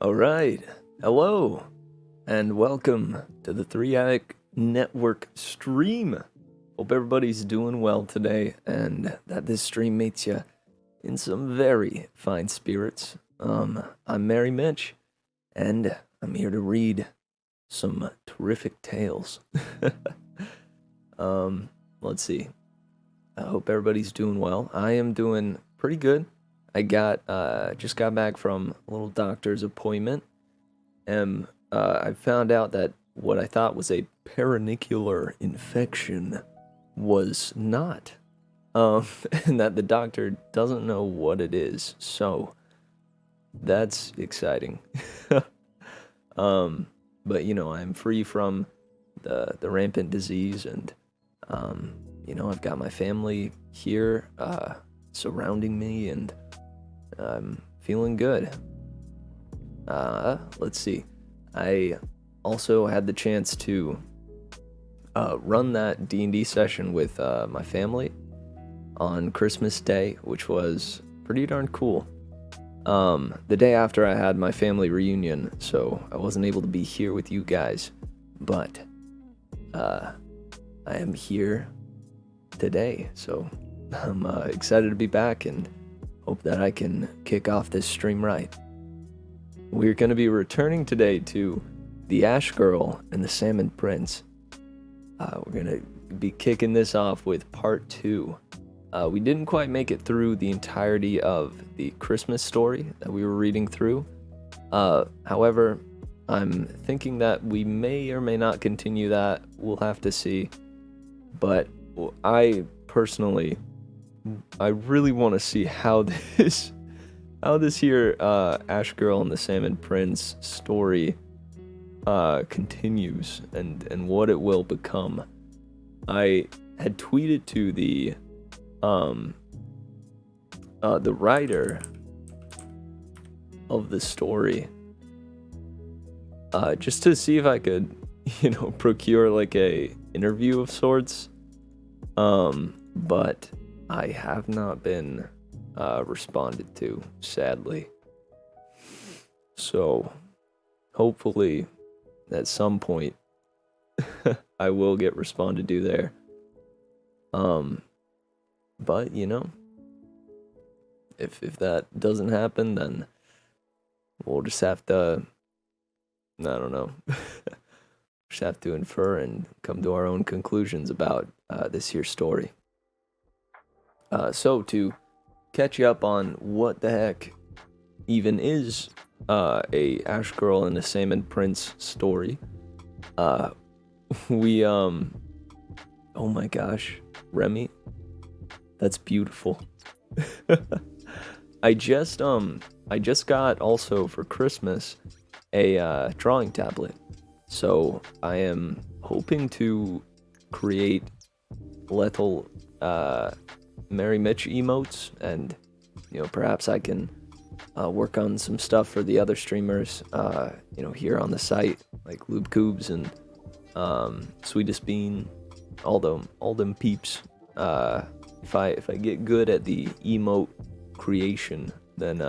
All right. Hello, and welcome to the Three Attic Network stream. Hope everybody's doing well today, and that this stream meets you in some very fine spirits. I'm merrymitch, and I'm here to read some terrific tales. Let's see. I hope everybody's doing well. I am doing pretty good. I just got back from a little doctor's appointment, and I found out that what I thought was a perinicular infection was not, and that the doctor doesn't know what it is. So that's exciting. But I'm free from the rampant disease, and I've got my family here surrounding me, and I'm feeling good. Let's see. I also had the chance to run that D&D session with my family on Christmas Day, which was pretty darn cool. The day after I had my family reunion, so I wasn't able to be here with you guys, but I am here today, so I'm excited to be back and hope that I can kick off this stream right. We're going to be returning today to the Ash Girl and the Salmon Prince. We're going to be kicking this off with part 2. We didn't quite make it through the entirety of the Christmas story that we were reading through. However, I'm thinking that we may or may not continue that. We'll have to see. But I personally, I really want to see how this here Ash Girl and the Salmon Prince story continues and what it will become. I had tweeted to the writer of the story just to see if I could procure like a interview of sorts, but I have not been responded to, sadly. So hopefully at some point I will get responded to there. But if that doesn't happen, then we'll just have to, I don't know, just have to infer and come to our own conclusions about this here story. So to catch you up on what the heck even is a Ash Girl and a Salmon Prince story, we oh my gosh, Remy, that's beautiful. I just got also for Christmas a drawing tablet, so I am hoping to create little merrymitch emotes, and perhaps I can work on some stuff for the other streamers here on the site, like Lube Coobs and Sweetest Bean, all them peeps. If I get good at the emote creation, then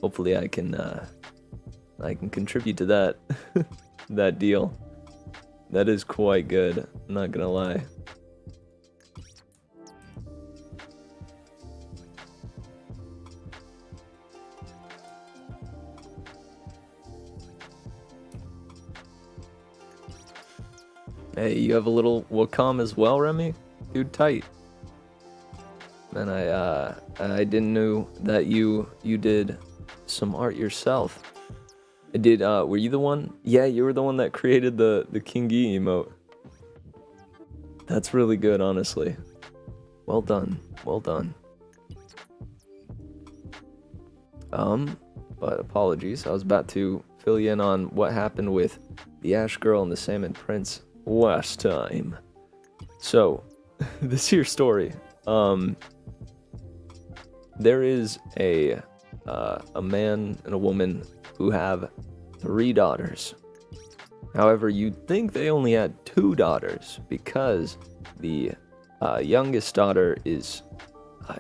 hopefully I can contribute to that that deal. That is quite good, I'm not gonna lie. Hey, you have a little Wacom as well, Remy? Dude, tight. Man, I didn't know that you did some art yourself. Were you the one? Yeah, you were the one that created the Kingi emote. That's really good, honestly. Well done, well done. But apologies, I was about to fill you in on what happened with the Ash Girl and the Salmon Prince last time. So, this here story, there is a man and a woman who have 3 daughters. However, you'd think they only had 2 daughters because the youngest daughter is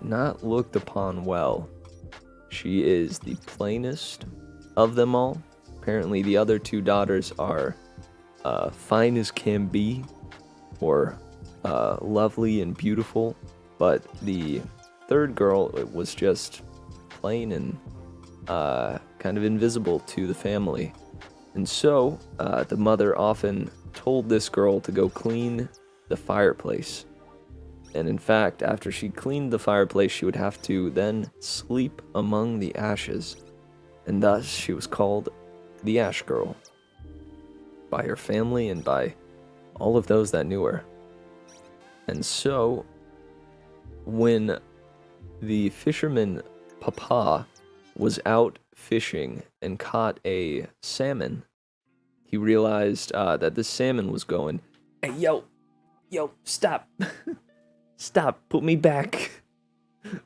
not looked upon well. She is the plainest of them all. Apparently, the other two daughters are fine as can be, or lovely and beautiful, but the third girl was just plain and kind of invisible to the family. And so the mother often told this girl to go clean the fireplace. And in fact, after she cleaned the fireplace, she would have to then sleep among the ashes. And thus she was called the Ash Girl by her family and by all of those that knew her. And so when the fisherman Papa was out fishing and caught a salmon, he realized that this salmon was going, "Hey, yo, stop. Stop, put me back.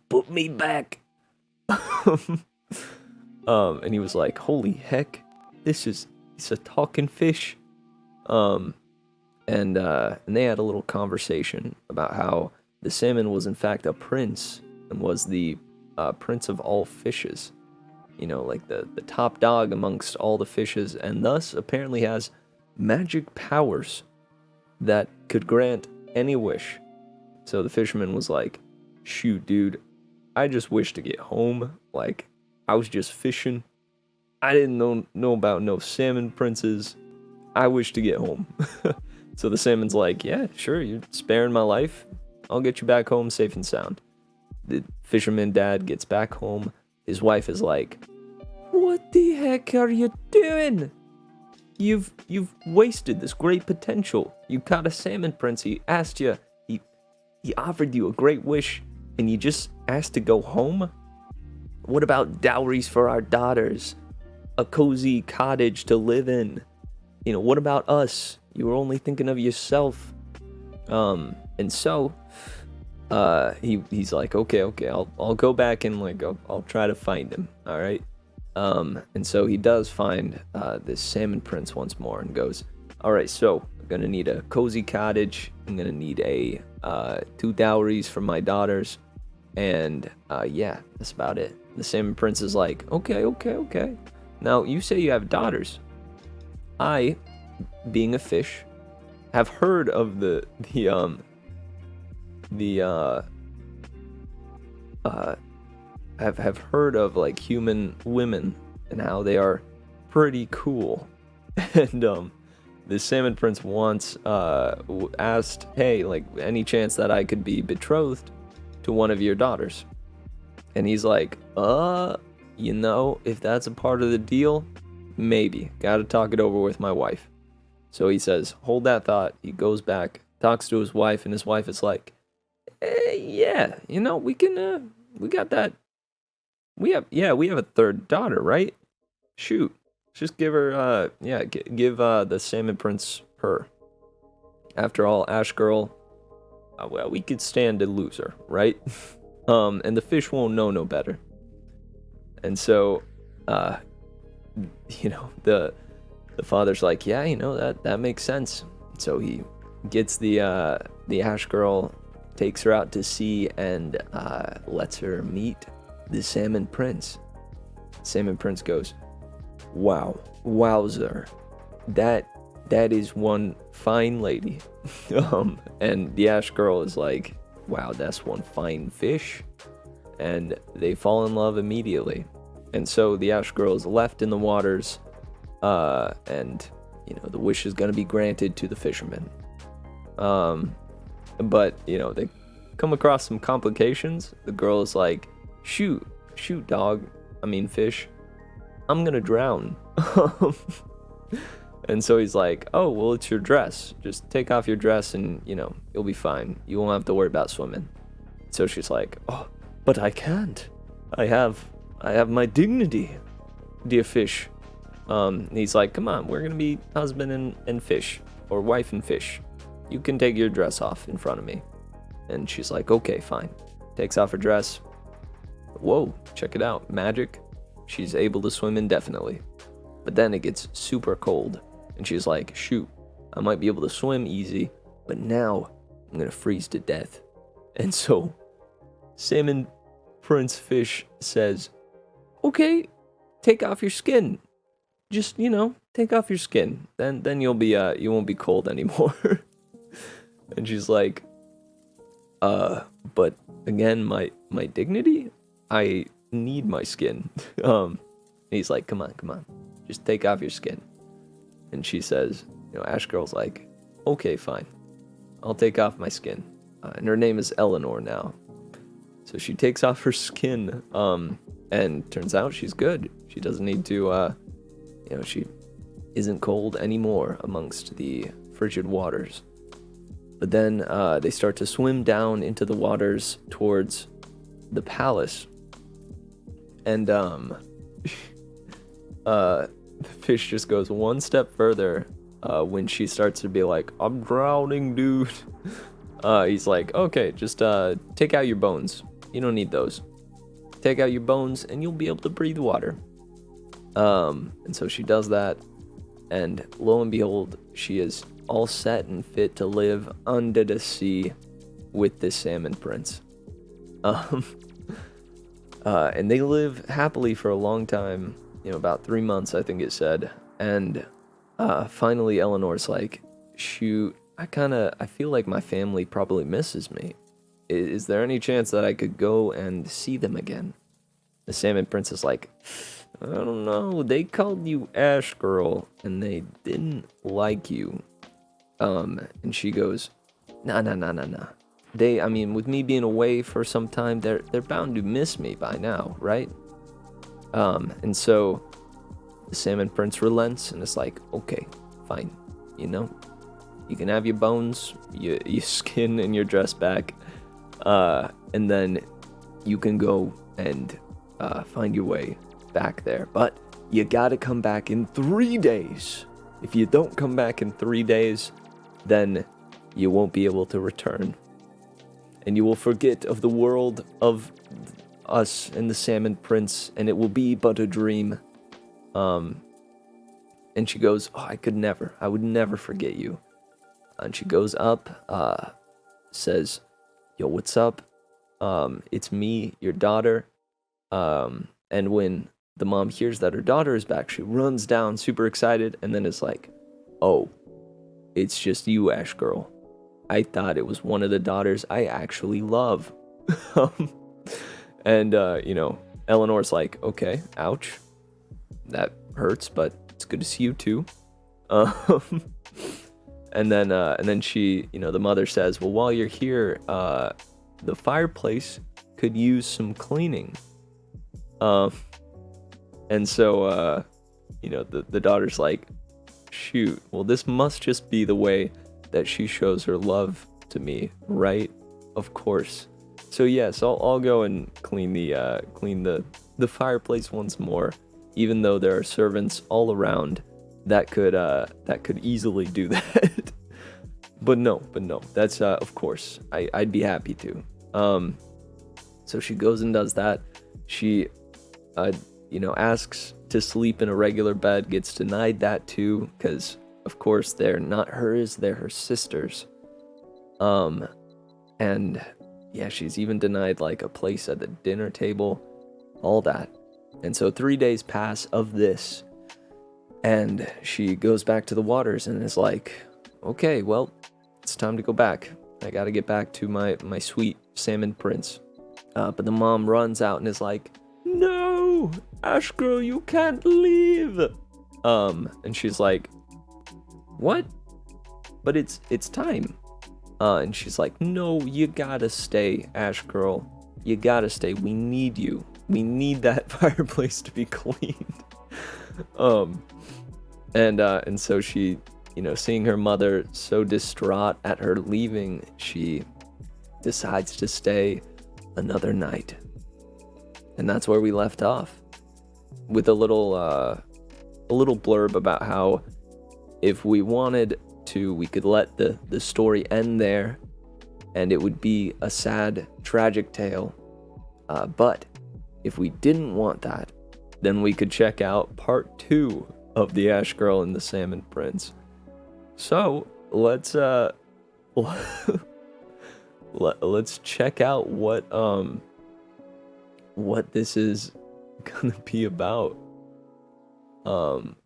Put me back." And he was like, "Holy heck, it's a talking fish." And they had a little conversation about how the salmon was in fact a prince and was the prince of all fishes. You know, like the top dog amongst all the fishes, and thus apparently has magic powers that could grant any wish. So the fisherman was like, "Shoot, dude, I just wish to get home. Like, I was just fishing. I didn't know about no salmon princes. I wish to get home." So the salmon's like, "Yeah, sure, you're sparing my life. I'll get you back home safe and sound." The fisherman dad gets back home. His wife is like, "What the heck are you doing? You've wasted this great potential. You caught a salmon prince. He asked you, he offered you a great wish, and you just asked to go home? What about dowries for our daughters? A cozy cottage to live in? You know, what about us? You were only thinking of yourself." And so he's like, okay, I'll go back and like I'll try to find him. All right. And so he does find this salmon prince once more and goes, "All right, so I'm gonna need a cozy cottage. I'm gonna need a 2 dowries for my daughters, and yeah, that's about it." The salmon prince is like, okay. Now you say you have daughters. I, being a fish, have heard of have heard of like human women and how they are pretty cool. And the salmon prince once asked, "Hey, like, any chance that I could be betrothed to one of your daughters?" And he's like, you know, if that's a part of the deal, maybe. Gotta talk it over with my wife." So he says, "Hold that thought." He goes back, talks to his wife, and his wife is like, "Yeah, you know, we got that. We have a third daughter, right? Shoot, just give her, give the salmon prince her. After all, Ash Girl, well, we could stand to lose her, right?" And the fish won't know no better. And so, you know, the father's like, "Yeah, you know, that makes sense." So he gets the Ash Girl, takes her out to sea, and lets her meet the salmon prince. Salmon prince goes, "Wowzer, that is one fine lady." And the Ash Girl is like, "Wow, that's one fine fish." And they fall in love immediately. And so the Ash Girl is left in the waters, and you know, the wish is gonna be granted to the fisherman. But you know, they come across some complications. The girl is like, shoot, fish, I'm gonna drown." And so he's like, "Oh, well, it's your dress. Just take off your dress and, you know, you'll be fine. You won't have to worry about swimming." So she's like, "Oh, but I can't. I have my dignity, dear fish." He's like, "Come on, we're gonna be husband and fish, or wife and fish. You can take your dress off in front of me." And she's like, "Okay, fine." Takes off her dress. Whoa, check it out. Magic. She's able to swim indefinitely. But then it gets super cold. And she's like, "Shoot, I might be able to swim easy, but now I'm gonna freeze to death." And so Salmon Prince Fish says, "Okay, take off your skin. Just, take off your skin. Then you'll be you won't be cold anymore." And she's like, but again, my dignity, I need my skin." He's like, come on, just take off your skin. And she says, Ash Girl's like, "Okay, fine, I'll take off my skin." And her name is Eleanor now. So she takes off her skin, and turns out she's good. She doesn't need to, she isn't cold anymore amongst the frigid waters. But then they start to swim down into the waters towards the palace. And the fish just goes one step further when she starts to be like, "I'm drowning, dude." He's like, "Okay, just take out your bones. You don't need those. Take out your bones and you'll be able to breathe water." And so she does that, and lo and behold, she is all set and fit to live under the sea with this salmon prince. And they live happily for a long time, about 3 months, I think it said. And finally, Eleanor's like, "Shoot, I feel like my family probably misses me. Is there any chance that I could go and see them again?" The salmon prince is like, "I don't know. They called you Ash Girl, and they didn't like you." And she goes, Nah. With me being away for some time, they're bound to miss me by now, right?" And so the salmon prince relents and is like, "Okay, fine. You can have your bones, your skin, and your dress back. And then you can go and find your way back there. But you gotta come back in 3 days. If you don't come back in 3 days, then you won't be able to return. And you will forget of the world of us and the salmon prince, and it will be but a dream." And she goes, "Oh, I would never forget you." And she goes up, says, "Yo, what's up? It's me, your daughter." And when the mom hears that her daughter is back, she runs down super excited, and then is like, "Oh, it's just you, Ash Girl. I thought it was one of the daughters I actually love." And, Eleanor's like, "Okay, ouch. That hurts, but it's good to see you too." And then she, the mother says, "Well, while you're here, the fireplace could use some cleaning." And so, the daughter's like, "Shoot, well, this must just be the way that she shows her love to me, right? Of course. So yes, I'll go and clean the fireplace once more, even though there are servants all around that could easily do that." But no, that's of course, I'd be happy to. So she goes and does that. She asks to sleep in a regular bed, gets denied that too, because of course they're not hers, they're her sister's. And yeah, she's even denied like a place at the dinner table, all that. And so 3 days pass of this, and she goes back to the waters and is like, "Okay, well, it's time to go back. I gotta get back to my sweet salmon prince." But the mom runs out and is like, "No, Ash Girl, you can't leave." And she's like, "What? But it's time." And she's like, "No, you gotta stay, Ash Girl. You gotta stay. We need you. We need that fireplace to be cleaned." And so she, seeing her mother so distraught at her leaving, she decides to stay another night. And that's where we left off, with a little blurb about how if we wanted to, we could let the story end there, and it would be a sad, tragic tale. But if we didn't want that, then we could check out part 2 of The Ash Girl and the Salmon Prince. So let's let's check out what this is gonna be about. um,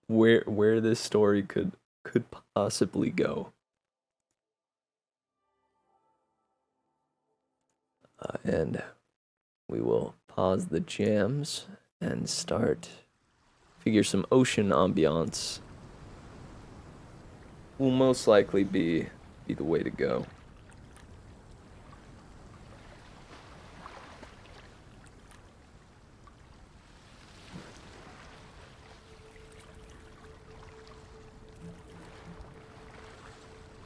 where this story could possibly go. And we will pause the jams and start. Figure some ocean ambiance will most likely be the way to go.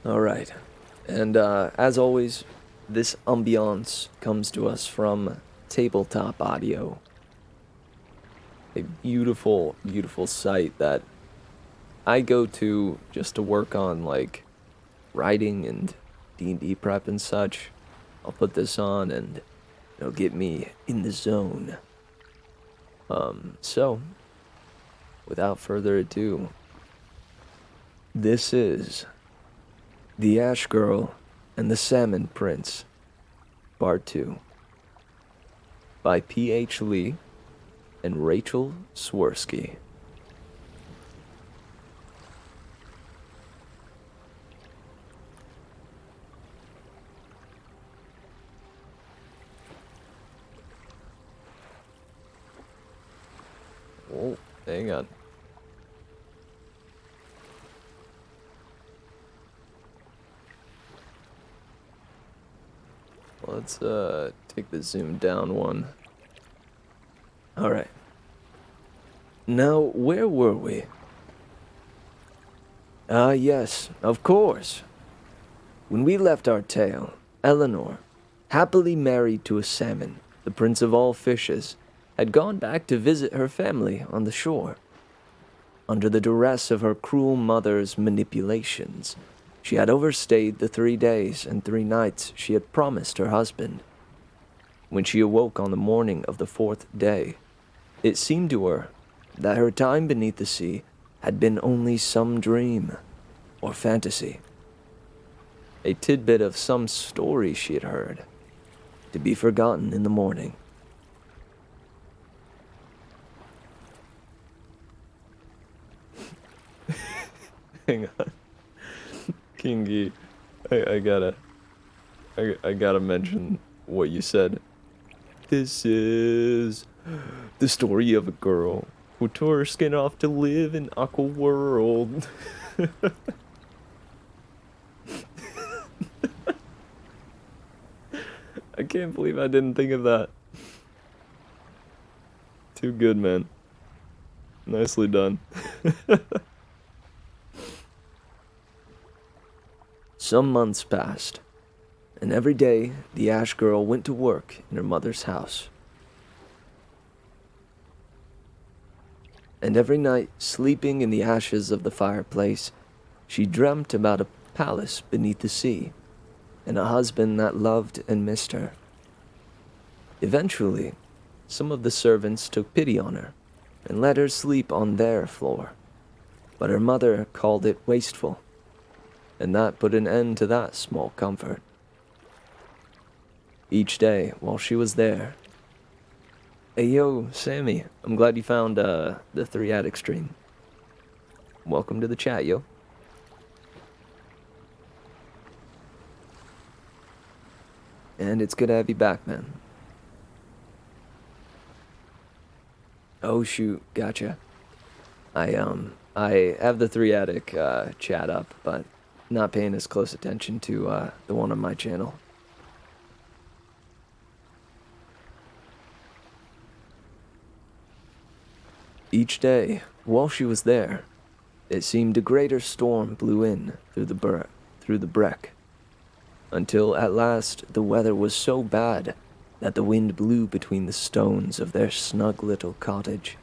All right. And as always, this ambiance comes to us from Tabletop Audio. A beautiful, beautiful site that I go to just to work on, like, writing and D&D prep and such. I'll put this on and it'll get me in the zone. So, without further ado, this is The Ash Girl and the Salmon Prince, Part 2, by P.H. Lee and Rachel Swirsky. Oh, hang on. Let's take the zoom down one. Alright. Now, where were we? Ah, yes, of course. When we left our tale, Eleanor, happily married to a salmon, the prince of all fishes, had gone back to visit her family on the shore. Under the duress of her cruel mother's manipulations, she had overstayed the 3 days and 3 nights she had promised her husband. When she awoke on the morning of the 4th day, it seemed to her that her time beneath the sea had been only some dream or fantasy. A tidbit of some story she had heard, to be forgotten in the morning. Hang on. Kingy, I gotta mention what you said. This is the story of a girl who tore her skin off to live in Aqua World. I can't believe I didn't think of that. Too good, man. Nicely done. Some months passed, and every day the Ash Girl went to work in her mother's house. And every night, sleeping in the ashes of the fireplace, she dreamt about a palace beneath the sea, and a husband that loved and missed her. Eventually, some of the servants took pity on her and let her sleep on their floor, but her mother called it wasteful, and that put an end to that small comfort. Each day, while she was there... Hey yo, Sammy, I'm glad you found the 3 Attic stream. Welcome to the chat, yo. And it's good to have you back, man. Oh shoot, gotcha. I have the 3 Attic chat up, but not paying as close attention to the one on my channel. Each day, while she was there, it seemed a greater storm blew in through the breck, until at last the weather was so bad that the wind blew between the stones of their snug little cottage,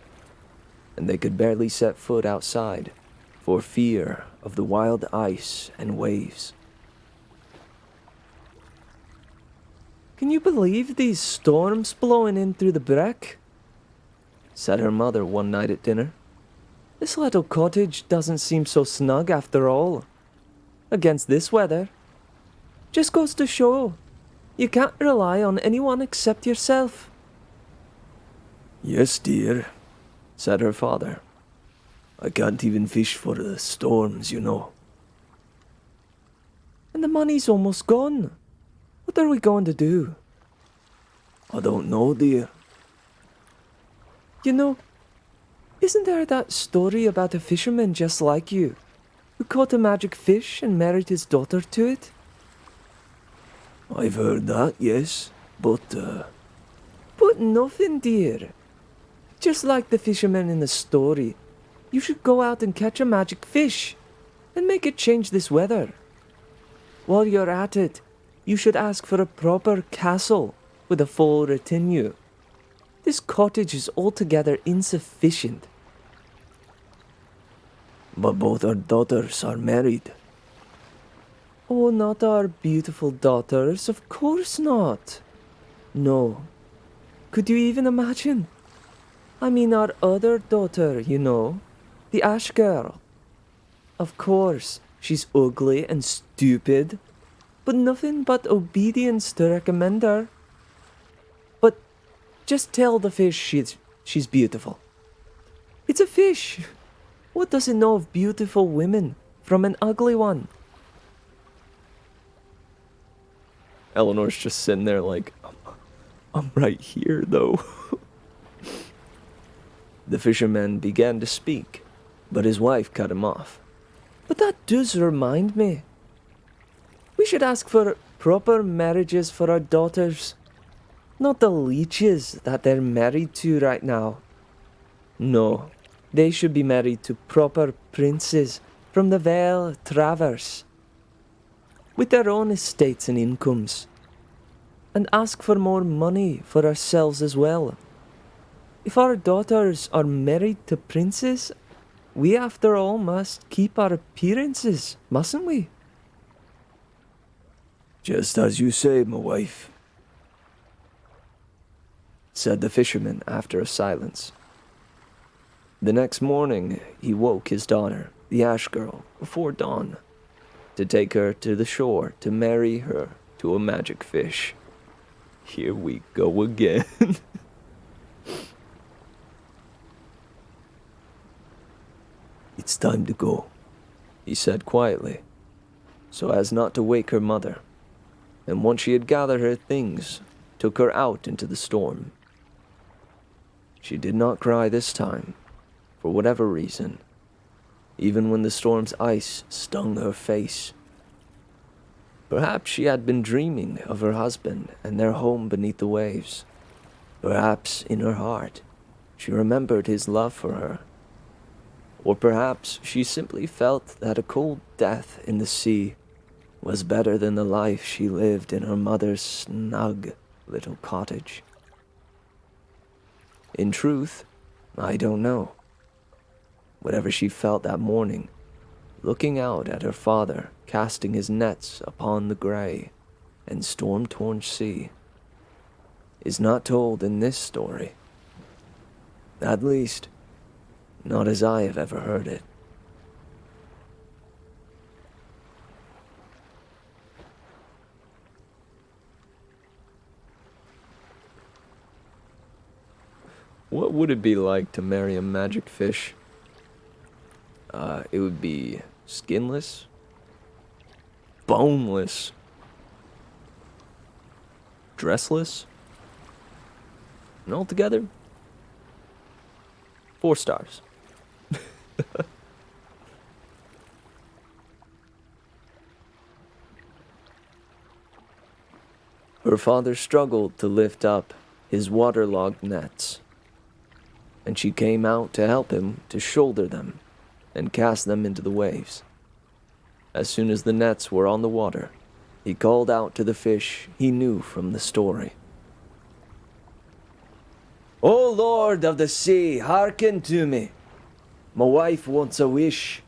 and they could barely set foot outside for fear of the wild ice and waves. "Can you believe these storms blowing in through the breck?" said her mother one night at dinner. "This little cottage doesn't seem so snug after all. Against this weather. Just goes to show, you can't rely on anyone except yourself." "Yes, dear," said her father. "I can't even fish for the storms, you know." "And the money's almost gone. What are we going to do?" "I don't know, dear." "You know, isn't there that story about a fisherman just like you, who caught a magic fish and married his daughter to it?" "I've heard that, yes, but, "But nothing, dear. Just like the fisherman in the story, you should go out and catch a magic fish, and make it change this weather. While you're at it, you should ask for a proper castle with a full retinue. This cottage is altogether insufficient." But both our daughters are married." "Oh, not our beautiful daughters, of course not. No. Could you even imagine? I mean our other daughter, you know, the Ash girl. Of course, she's ugly and stupid, but nothing but obedience to recommend her. But just tell the fish she's beautiful. It's a fish. What does it know of beautiful women from an ugly one?" Eleanor's just sitting there like, I'm right here, though. The fisherman began to speak, but his wife cut him off. "But that does remind me. We should ask for proper marriages for our daughters, not the leeches that they're married to right now. No, they should be married to proper princes from the Vale Traverse, with their own estates and incomes, and ask for more money for ourselves as well. If our daughters are married to princes, we after all must keep our appearances, mustn't we?" "Just as you say, my wife," said the fisherman after a silence. The next morning, he woke his daughter, the Ash girl, before dawn, to take her to the shore to marry her to a magic fish. Here we go again. "It's time to go," he said quietly, so as not to wake her mother, and once she had gathered her things, took her out into the storm. She did not cry this time, for whatever reason, even when the storm's ice stung her face. Perhaps she had been dreaming of her husband and their home beneath the waves. Perhaps in her heart, she remembered his love for her. Or perhaps she simply felt that a cold death in the sea was better than the life she lived in her mother's snug little cottage. In truth, I don't know. Whatever she felt that morning, looking out at her father casting his nets upon the grey and storm-torn sea, is not told in this story. At least, not as I have ever heard it. What would it be like to marry a magic fish? It would be skinless, boneless, dressless, and altogether, 4 stars. Her father struggled to lift up his waterlogged nets, and she came out to help him to shoulder them and cast them into the waves. As soon as the nets were on the water, he called out to the fish he knew from the story. "O Lord of the sea, hearken to me. My wife wants a wish.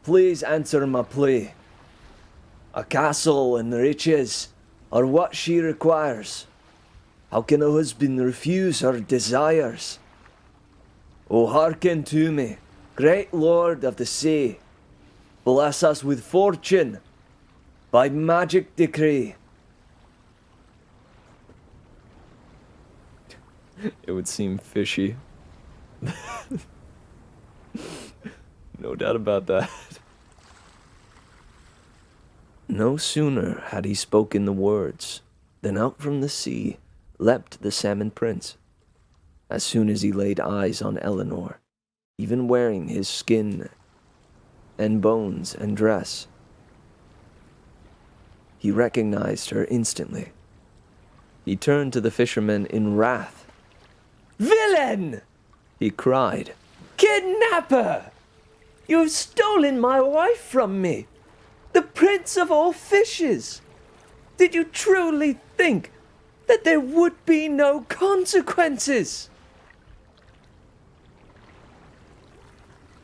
Please answer my plea. A castle and riches are what she requires. How can a husband refuse her desires? O hearken to me, great Lord of the sea. Bless us with fortune by magic decree." It would seem fishy. No doubt about that. No sooner had he spoken the words than out from the sea leapt the salmon prince. As soon as he laid eyes on Eleanor, even wearing his skin and bones and dress, he recognized her instantly. He turned to the fisherman in wrath. "Villain!" he cried. "Kidnapper! You have stolen my wife from me, the prince of all fishes! Did you truly think that there would be no consequences?"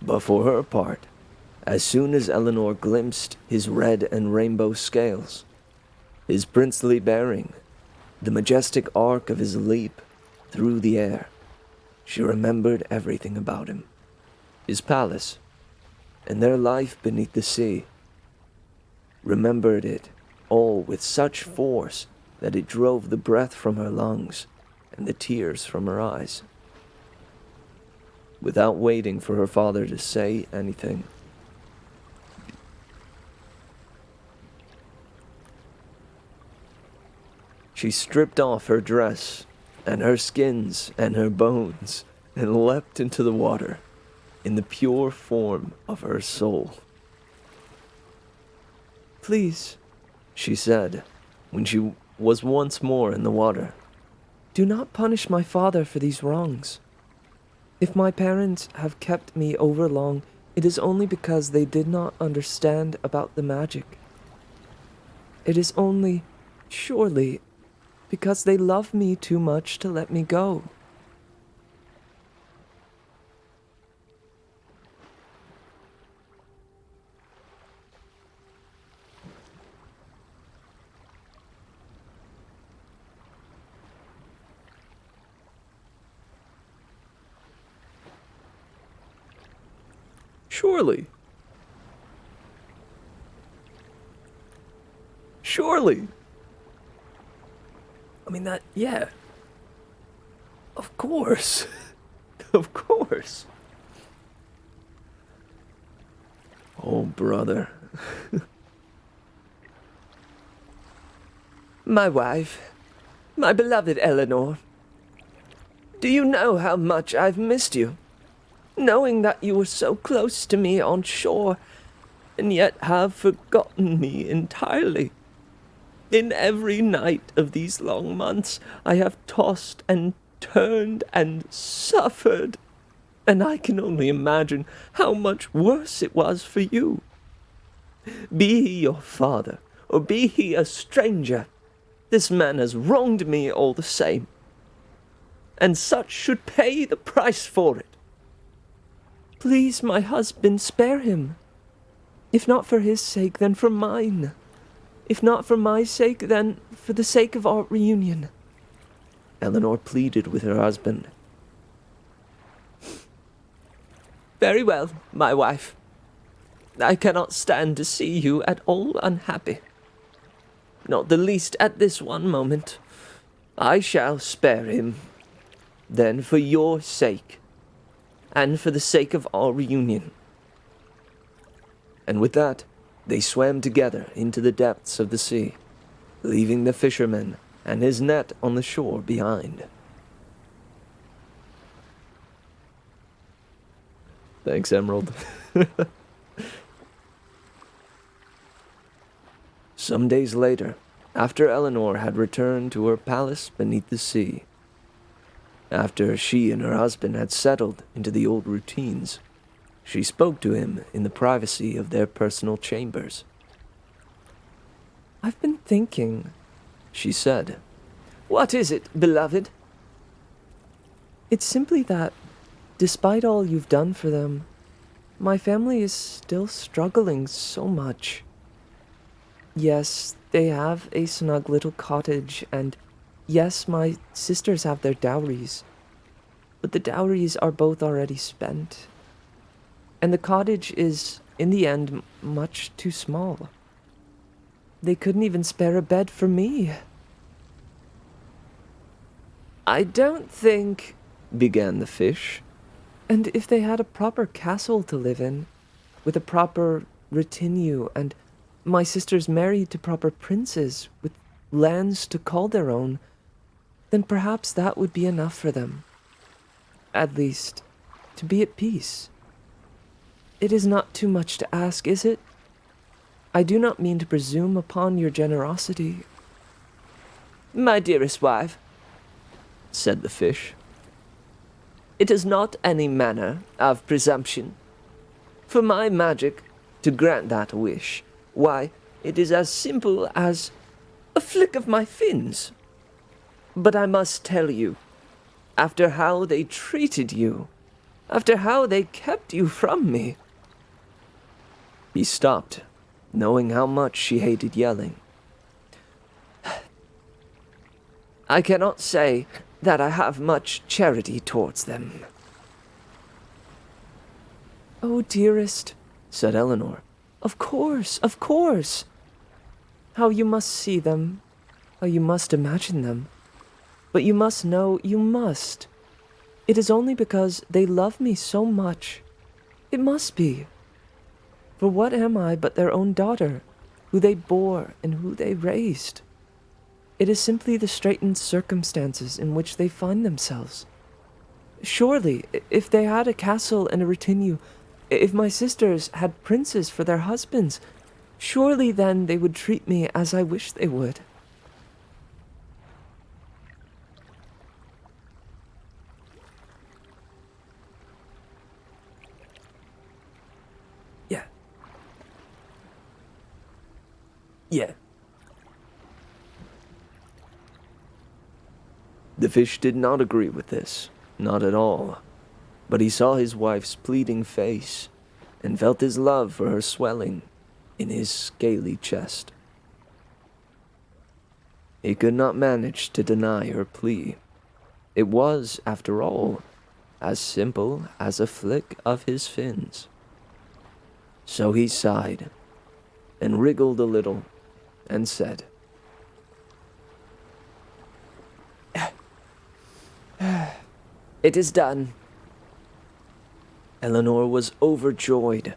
But for her part, as soon as Eleanor glimpsed his red and rainbow scales, his princely bearing, the majestic arc of his leap through the air, she remembered everything about him, his palace, and their life beneath the sea. Remembered it all with such force that it drove the breath from her lungs and the tears from her eyes. Without waiting for her father to say anything, she stripped off her dress and her skins and her bones and leapt into the water in the pure form of her soul. "Please," she said, when she was once more in the water, "do not punish my father for these wrongs. If my parents have kept me over long, it is only because they did not understand about the magic. It is only, surely, because they love me too much to let me go." Surely. Surely. I mean, yeah. Of course. Of course. Oh, brother. My wife, my beloved Eleanor, do you know how much I've missed you? Knowing that you were so close to me on shore, and yet have forgotten me entirely. In every night of these long months, I have tossed and turned and suffered, and I can only imagine how much worse it was for you. Be he your father, or be he a stranger, this man has wronged me all the same, and such should pay the price for it. Please, my husband, spare him. If not for his sake, then for mine. If not for my sake, then for the sake of our reunion," Eleanor pleaded with her husband. "Very well, my wife. I cannot stand to see you at all unhappy. Not the least at this one moment. I shall spare him. Then for your sake, and for the sake of our reunion." And with that, they swam together into the depths of the sea, leaving the fisherman and his net on the shore behind. Thanks, Emerald. Some days later, after Eleanor had returned to her palace beneath the sea, after she and her husband had settled into the old routines, she spoke to him in the privacy of their personal chambers. "I've been thinking," she said. "What is it, beloved?" "It's simply that, despite all you've done for them, my family is still struggling so much. Yes, they have a snug little cottage, and yes, my sisters have their dowries, but the dowries are both already spent, and the cottage is, in the end, much too small. They couldn't even spare a bed for me." "I don't think," began the fish. And if they had a proper castle to live in, with a proper retinue, and my sisters married to proper princes, with lands to call their own, then perhaps that would be enough for them. At least, to be at peace. It is not too much to ask, is it? I do not mean to presume upon your generosity. My dearest wife, said the fish, it is not any manner of presumption. For my magic to grant that wish, why, it is as simple as a flick of my fins. But I must tell you, after how they treated you, after how they kept you from me. He stopped, knowing how much she hated yelling. I cannot say that I have much charity towards them. Oh, dearest, said Eleanor, of course, of course. How you must see them, how you must imagine them. But you must know, you must. It is only because they love me so much. It must be. For what am I but their own daughter, who they bore and who they raised? It is simply the straitened circumstances in which they find themselves. Surely, if they had a castle and a retinue, if my sisters had princes for their husbands, surely then they would treat me as I wish they would. Yeah. The fish did not agree with this, not at all. But he saw his wife's pleading face and felt his love for her swelling in his scaly chest. He could not manage to deny her plea. It was, after all, as simple as a flick of his fins. So he sighed and wriggled a little and said, It is done. Eleanor was overjoyed.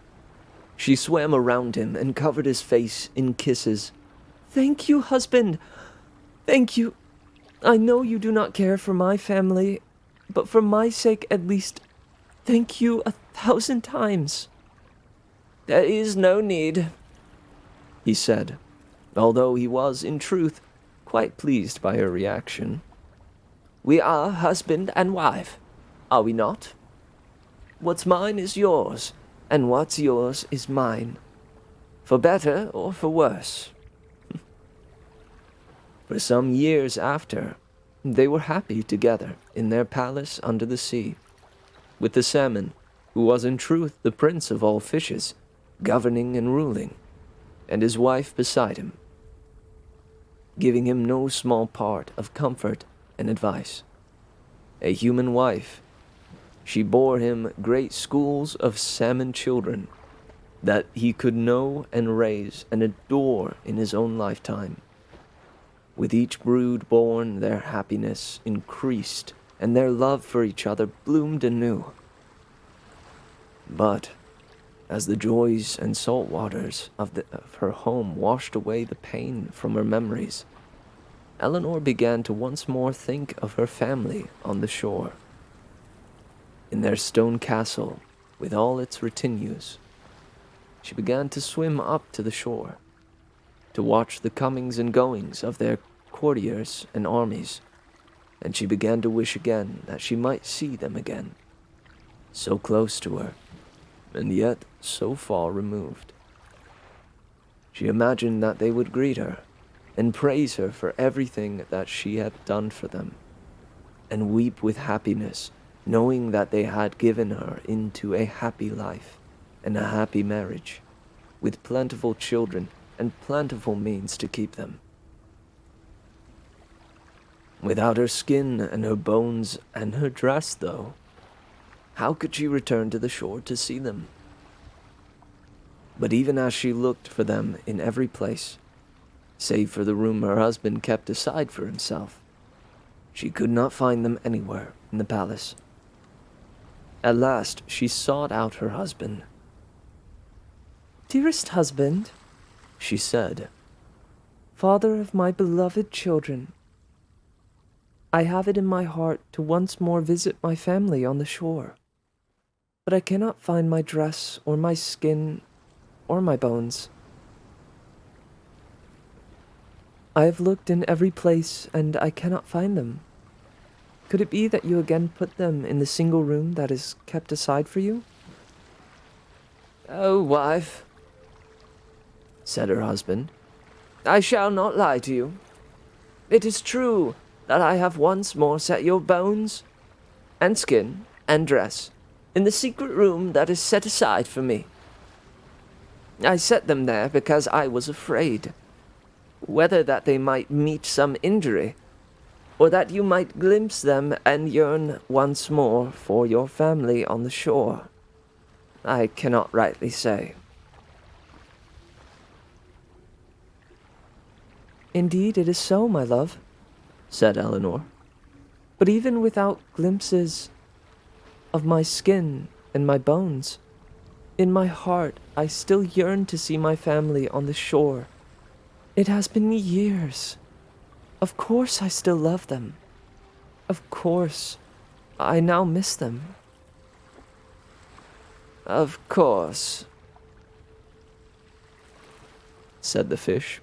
She swam around him and covered his face in kisses. Thank you, husband. Thank you. I know you do not care for my family, but for my sake at least, thank you 1,000 times. There is no need, he said, although he was, in truth, quite pleased by her reaction. We are husband and wife, are we not? What's mine is yours, and what's yours is mine, for better or for worse. For some years after, they were happy together in their palace under the sea, with the salmon, who was in truth the prince of all fishes, governing and ruling, and his wife beside him, giving him no small part of comfort and advice. A human wife, she bore him great schools of salmon children that he could know and raise and adore in his own lifetime. With each brood born, their happiness increased, and their love for each other bloomed anew. But as the joys and salt waters of her home washed away the pain from her memories, Eleanor began to once more think of her family on the shore. In their stone castle, with all its retinues, she began to swim up to the shore, to watch the comings and goings of their courtiers and armies, and she began to wish again that she might see them again, so close to her, and yet so far removed. She imagined that they would greet her, and praise her for everything that she had done for them, and weep with happiness, knowing that they had given her into a happy life and a happy marriage, with plentiful children and plentiful means to keep them. Without her skin and her bones and her dress, though, how could she return to the shore to see them? But even as she looked for them in every place, save for the room her husband kept aside for himself, she could not find them anywhere in the palace. At last she sought out her husband. "Dearest husband," she said, "father of my beloved children, I have it in my heart to once more visit my family on the shore, but I cannot find my dress or my skin or my bones. I have looked in every place, and I cannot find them. Could it be that you again put them in the single room that is kept aside for you?" "Oh, wife," said her husband, "I shall not lie to you. It is true that I have once more set your bones and skin and dress in the secret room that is set aside for me. I set them there because I was afraid, whether that they might meet some injury, or that you might glimpse them and yearn once more for your family on the shore. I cannot rightly say." "Indeed it is so, my love," said Eleanor. "But even without glimpses of my skin and my bones, in my heart I still yearn to see my family on the shore. It has been years. Of course I still love them. Of course I now miss them." "Of course," said the fish,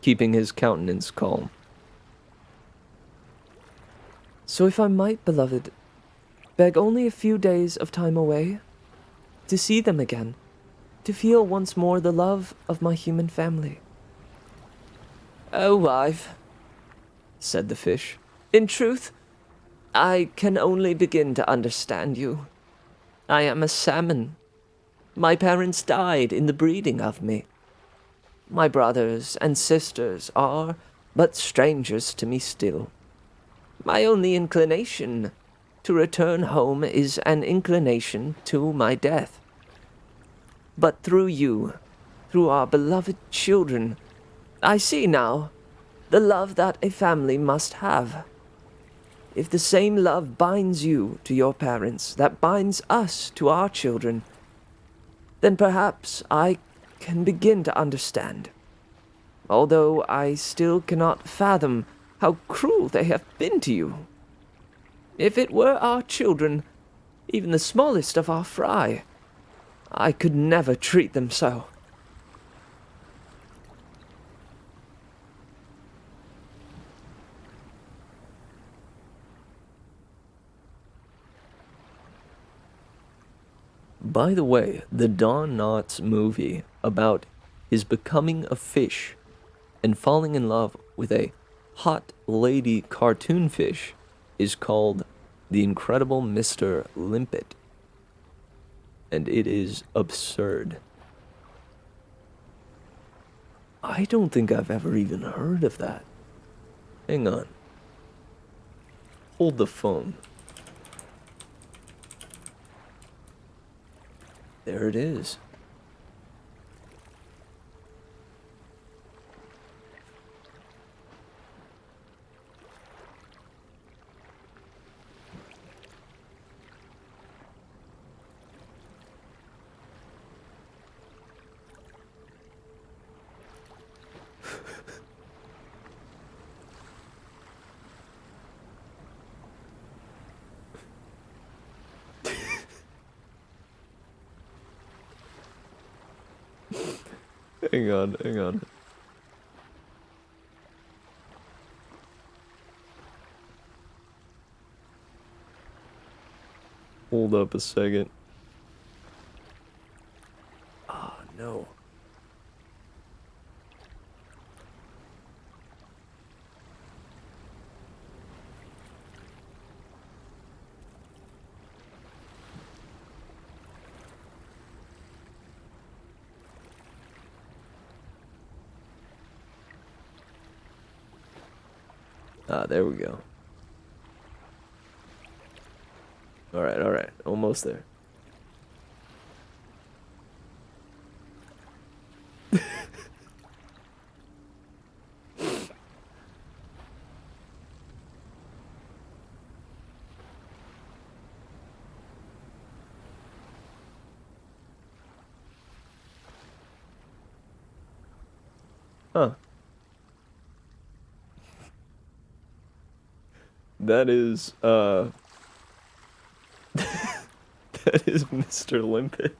keeping his countenance calm. "So if I might, beloved, beg only a few days of time away, to see them again, to feel once more the love of my human family." "Oh, wife," said the fish, "in truth, I can only begin to understand you. I am a salmon. My parents died in the breeding of me. My brothers and sisters are but strangers to me still. My only inclination to return home is an inclination to my death. But through you, through our beloved children, I see now the love that a family must have. If the same love binds you to your parents that binds us to our children, then perhaps I can begin to understand, although I still cannot fathom how cruel they have been to you. If it were our children, even the smallest of our fry, I could never treat them so." By the way, the Don Knotts movie about his becoming a fish and falling in love with a hot lady cartoon fish is called The Incredible Mr. Limpet. And it is absurd. I don't think I've ever even heard of that. Hang on. Hold the phone. There it is. Hang on, hang on. Hold up a second. Ah, no. Ah, there we go. Alright, almost there. Huh. That is, that is Mr. Limpet.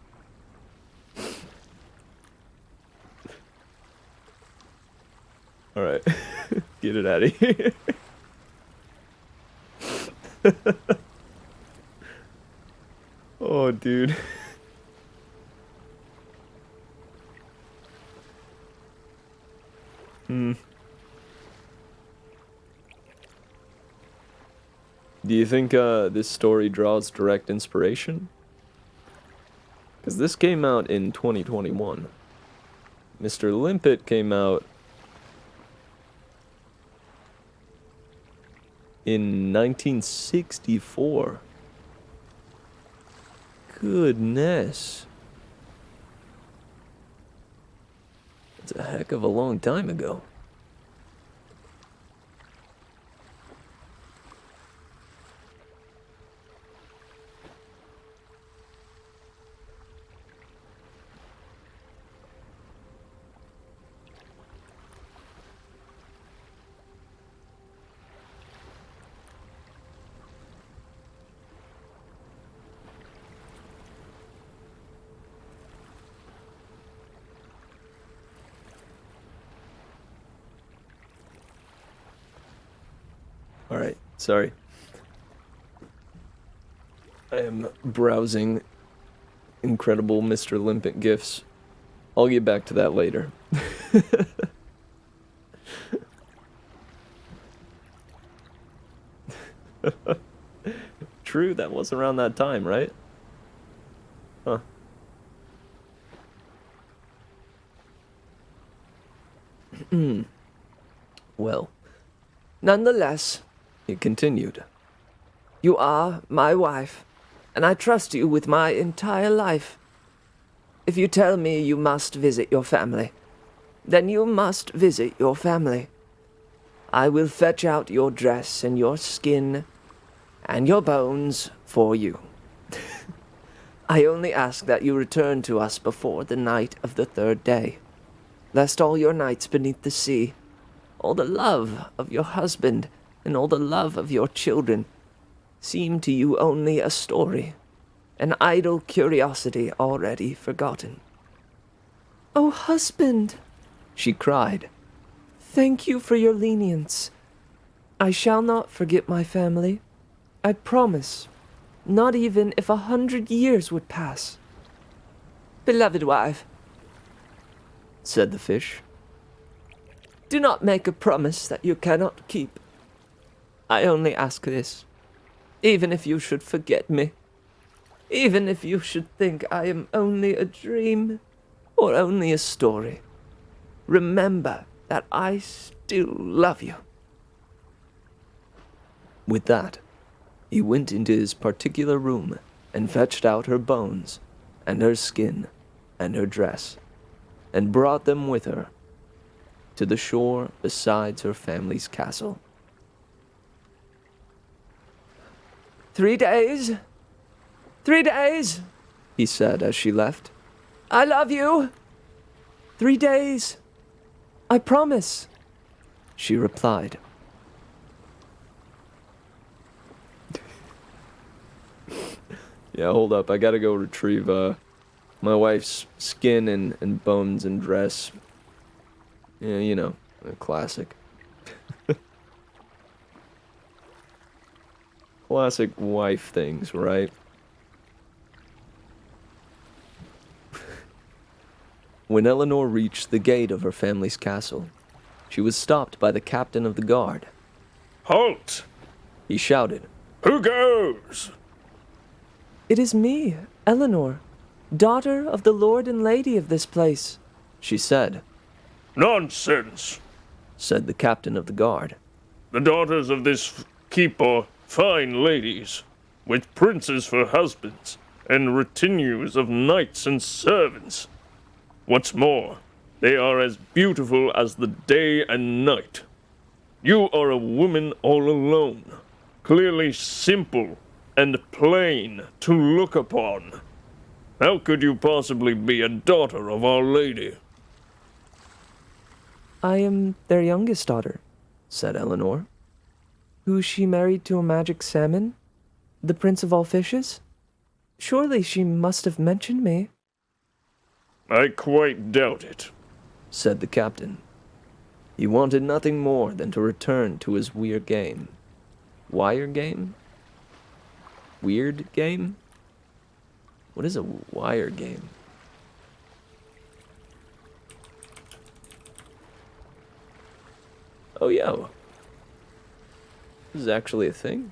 Alright. Get it out of here. Oh, dude. Do you think this story draws direct inspiration? Because this came out in 2021. Mr. Limpet came out in 1964. Goodness. That's a heck of a long time ago. Alright, sorry. I am browsing incredible Mr. Limpet gifs. I'll get back to that later. True, that was around that time, right? Huh. Well, Nonetheless, he continued. you are my wife, and I trust you with my entire life. If you tell me you must visit your family, then you must visit your family. I will fetch out your dress and your skin and your bones for you. I only ask that you return to us before the night of the third day, lest all your nights beneath the sea, all the love of your husband, and all the love of your children seem to you only a story, an idle curiosity already forgotten. Oh, husband, She cried. thank you for your lenience. I shall not forget my family. I promise, not even if 100 years would pass. Beloved wife, Said the fish. do not make a promise that you cannot keep. I only ask this, even if you should forget me, even if you should think I am only a dream or only a story, remember that I still love you. With that, he went into his particular room and fetched out her bones, and her skin, and her dress, and brought them with her to the shore beside her family's castle. 3 days, 3 days, He said as she left. I love you. 3 days, I promise. She replied. Yeah, hold up. I gotta go retrieve my wife's skin and bones and dress. Yeah, you know, a classic. Classic wife things, right? When Eleanor reached the gate of her family's castle, she was stopped by the captain of the guard. Halt! He shouted. Who goes? It is me, Eleanor, daughter of the lord and lady of this place. She said, Nonsense! said the captain of the guard. The daughters of this keep are fine ladies, with princes for husbands, and retinues of knights and servants. What's more, they are as beautiful as the day and night. You are a woman all alone, clearly simple and plain to look upon. How could you possibly be a daughter of Our Lady? I am their youngest daughter, said Eleanor. who she married to a magic salmon, the prince of all fishes. Surely she must have mentioned me. I quite doubt it, said the captain. He wanted nothing more than to return to his weird game. Wire game? Weird game? What is a wire game? Oh, yeah. This is actually a thing.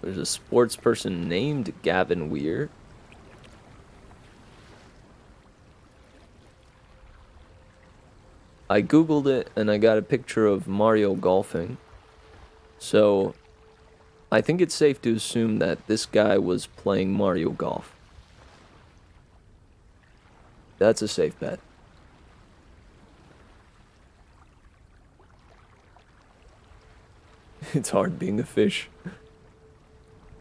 There's a sports person named Gavin Weir. I googled it and I got a picture of Mario golfing. So I think it's safe to assume that this guy was playing Mario Golf. That's a safe bet. It's hard being a fish.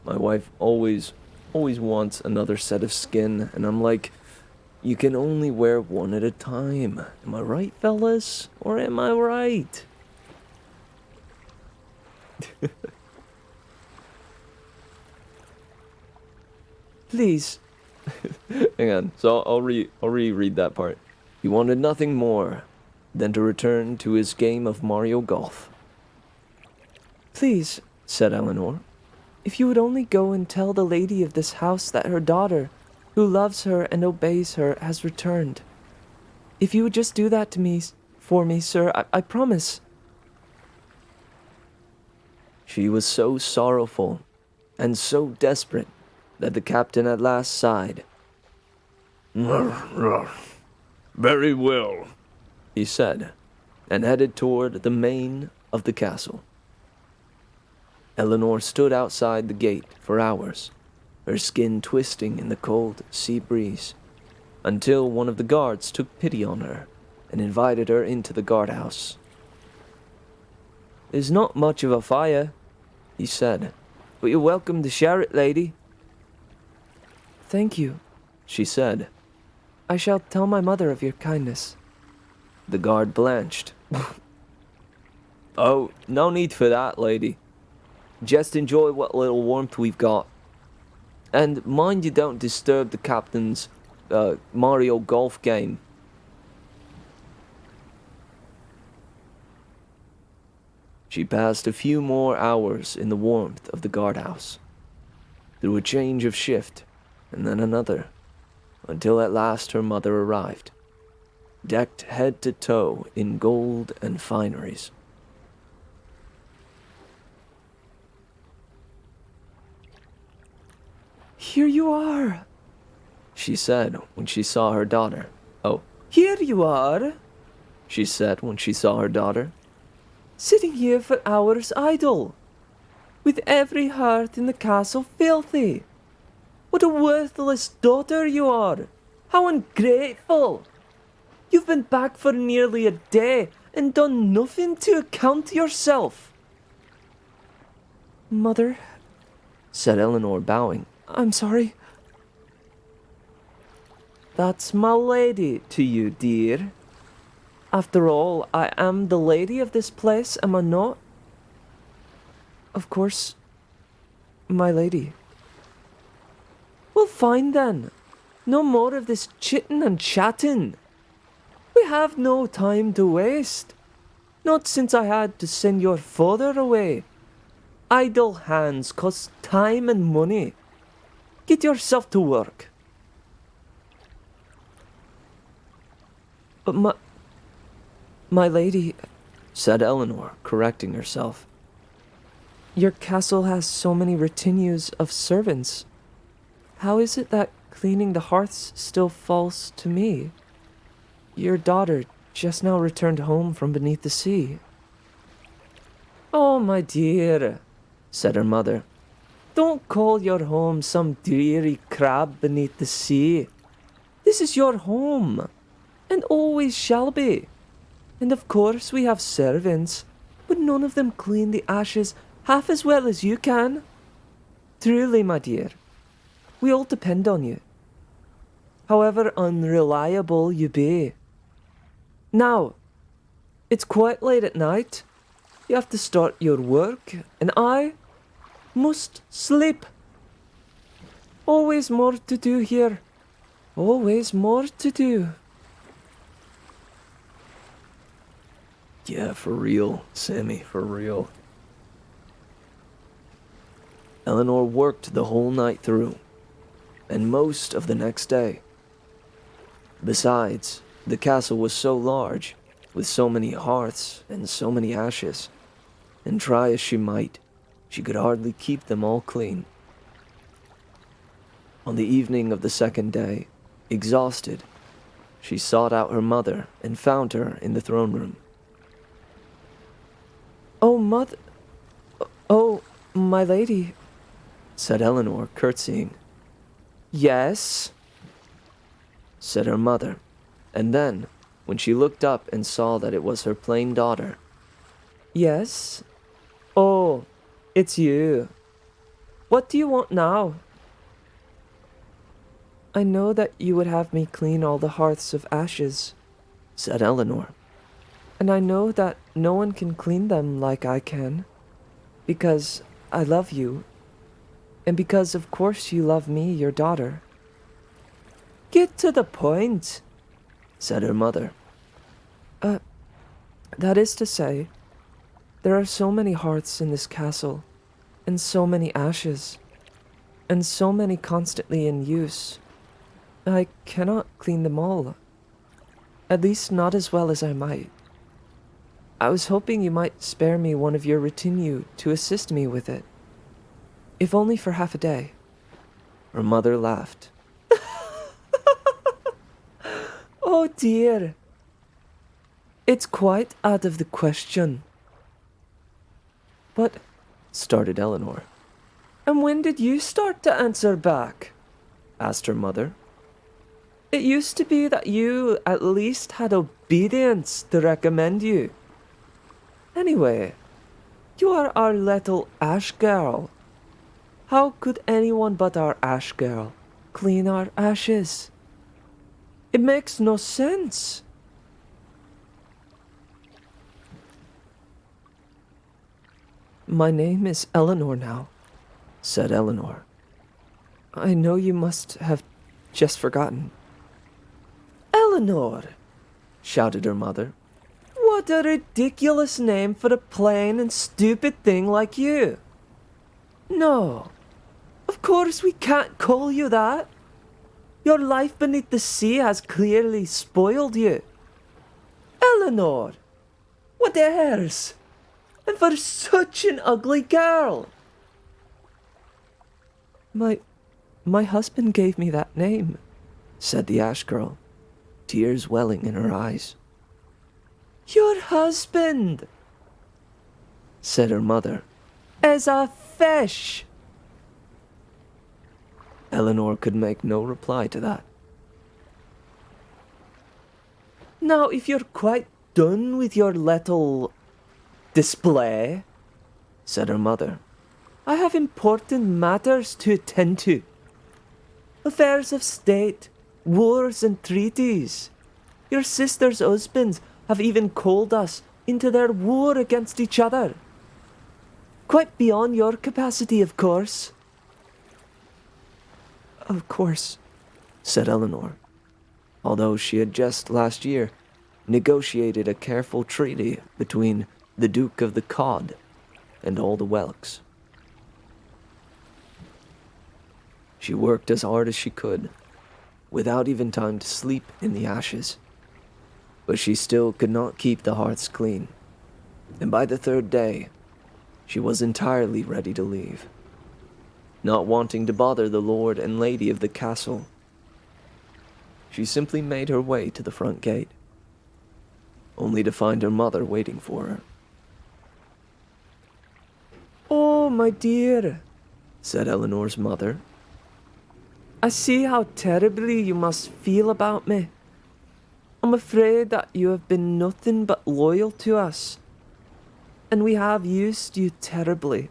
My wife always wants another set of skin, and I'm like, you can only wear one at a time. Am I right, fellas? Or am I right? Please. Hang on. So I'll reread that part. He wanted nothing more than to return to his game of Mario Golf. Please, said Eleanor. if you would only go and tell the lady of this house that her daughter, who loves her and obeys her, has returned. If you would just do that for me, sir, I promise. She was so sorrowful and so desperate that the captain at last sighed. Very well, he said, and headed toward the main of the castle. Eleanor stood outside the gate for hours, her skin twisting in the cold sea breeze, until one of the guards took pity on her and invited her into the guardhouse. There's not much of a fire, he said, but you're welcome to share it, lady. Thank you, she said. I shall tell my mother of your kindness. The guard blanched. Oh, no need for that, lady. Just enjoy what little warmth we've got. And mind you don't disturb the captain's Mario Golf game. She passed a few more hours in the warmth of the guardhouse, through a change of shift, and then another, until at last her mother arrived, decked head to toe in gold and fineries. Here you are, she said when she saw her daughter. Oh, here you are, she said when she saw her daughter. Sitting here for hours idle, with every heart in the castle filthy. What a worthless daughter you are! How ungrateful! You've been back for nearly a day and done nothing to account yourself. Mother, said Eleanor, bowing. I'm sorry. That's my lady to you, dear. After all, I am the lady of this place, am I not? Of course, my lady. Well, fine then. No more of this chitting and chatting. We have no time to waste. Not since I had to send your father away. Idle hands cost time and money. Get yourself to work. But my lady, said Eleanor, correcting herself. Your castle has so many retinues of servants. How is it that cleaning the hearths still falls to me? Your daughter just now returned home from beneath the sea. Oh, my dear, said her mother. Don't call your home some dreary crab beneath the sea. This is your home, and always shall be. And of course we have servants, but none of them clean the ashes half as well as you can. Truly, my dear, we all depend on you. however unreliable you be. Now, it's quite late at night. You have to start your work, and I must sleep. Always more to do here. Always more to do. Yeah, for real, Sammy, for real. Eleanor worked the whole night through, and most of the next day. Besides, the castle was so large, with so many hearths and so many ashes, and try as she might, she could hardly keep them all clean. On the evening of the second day, exhausted, she sought out her mother and found her in the throne room. Oh, mother. Oh, my lady, Said Eleanor, curtsying. Yes? Said her mother, and then, when she looked up and saw that it was her plain daughter, Yes? Oh, it's you. What do you want now? I know that you would have me clean all the hearths of ashes, said Eleanor. and I know that no one can clean them like I can, because I love you, and because of course you love me, your daughter. Get to the point, Said her mother. That is to say, there are so many hearths in this castle, and so many ashes, and so many constantly in use. I cannot clean them all. At least not as well as I might. I was hoping you might spare me one of your retinue to assist me with it, if only for half a day. Her mother laughed. Oh dear. It's quite out of the question. But, Started Eleanor. and when did you start to answer back? Asked her mother. It used to be that you at least had obedience to recommend you. Anyway, you are our little ash girl. How could anyone but our ash girl clean our ashes? It makes no sense. My name is Eleanor now, Said Eleanor. I know you must have just forgotten. Eleanor! Shouted her mother. What a ridiculous name for a plain and stupid thing like you. No, of course we can't call you that. Your life beneath the sea has clearly spoiled you. Eleanor! What airs! And for such an ugly girl! My husband gave me that name, Said the ash girl, tears welling in her eyes. Your husband Said her mother. is a fish. Eleanor could make no reply to that. Now, if you're quite done with your little display, Said her mother. I have important matters to attend to. Affairs of state, wars and treaties. Your sister's husbands have even called us into their war against each other. Quite beyond your capacity, of course. Of course, said Eleanor, although she had just last year negotiated a careful treaty between the Duke of the Cod and all the Welks. She worked as hard as she could, without even time to sleep in the ashes. But she still could not keep the hearths clean, and by the third day, she was entirely ready to leave. Not wanting to bother the lord and lady of the castle, she simply made her way to the front gate, only to find her mother waiting for her. Oh, my dear, Said Eleanor's mother. I see how terribly you must feel about me. I'm afraid that you have been nothing but loyal to us, and we have used you terribly.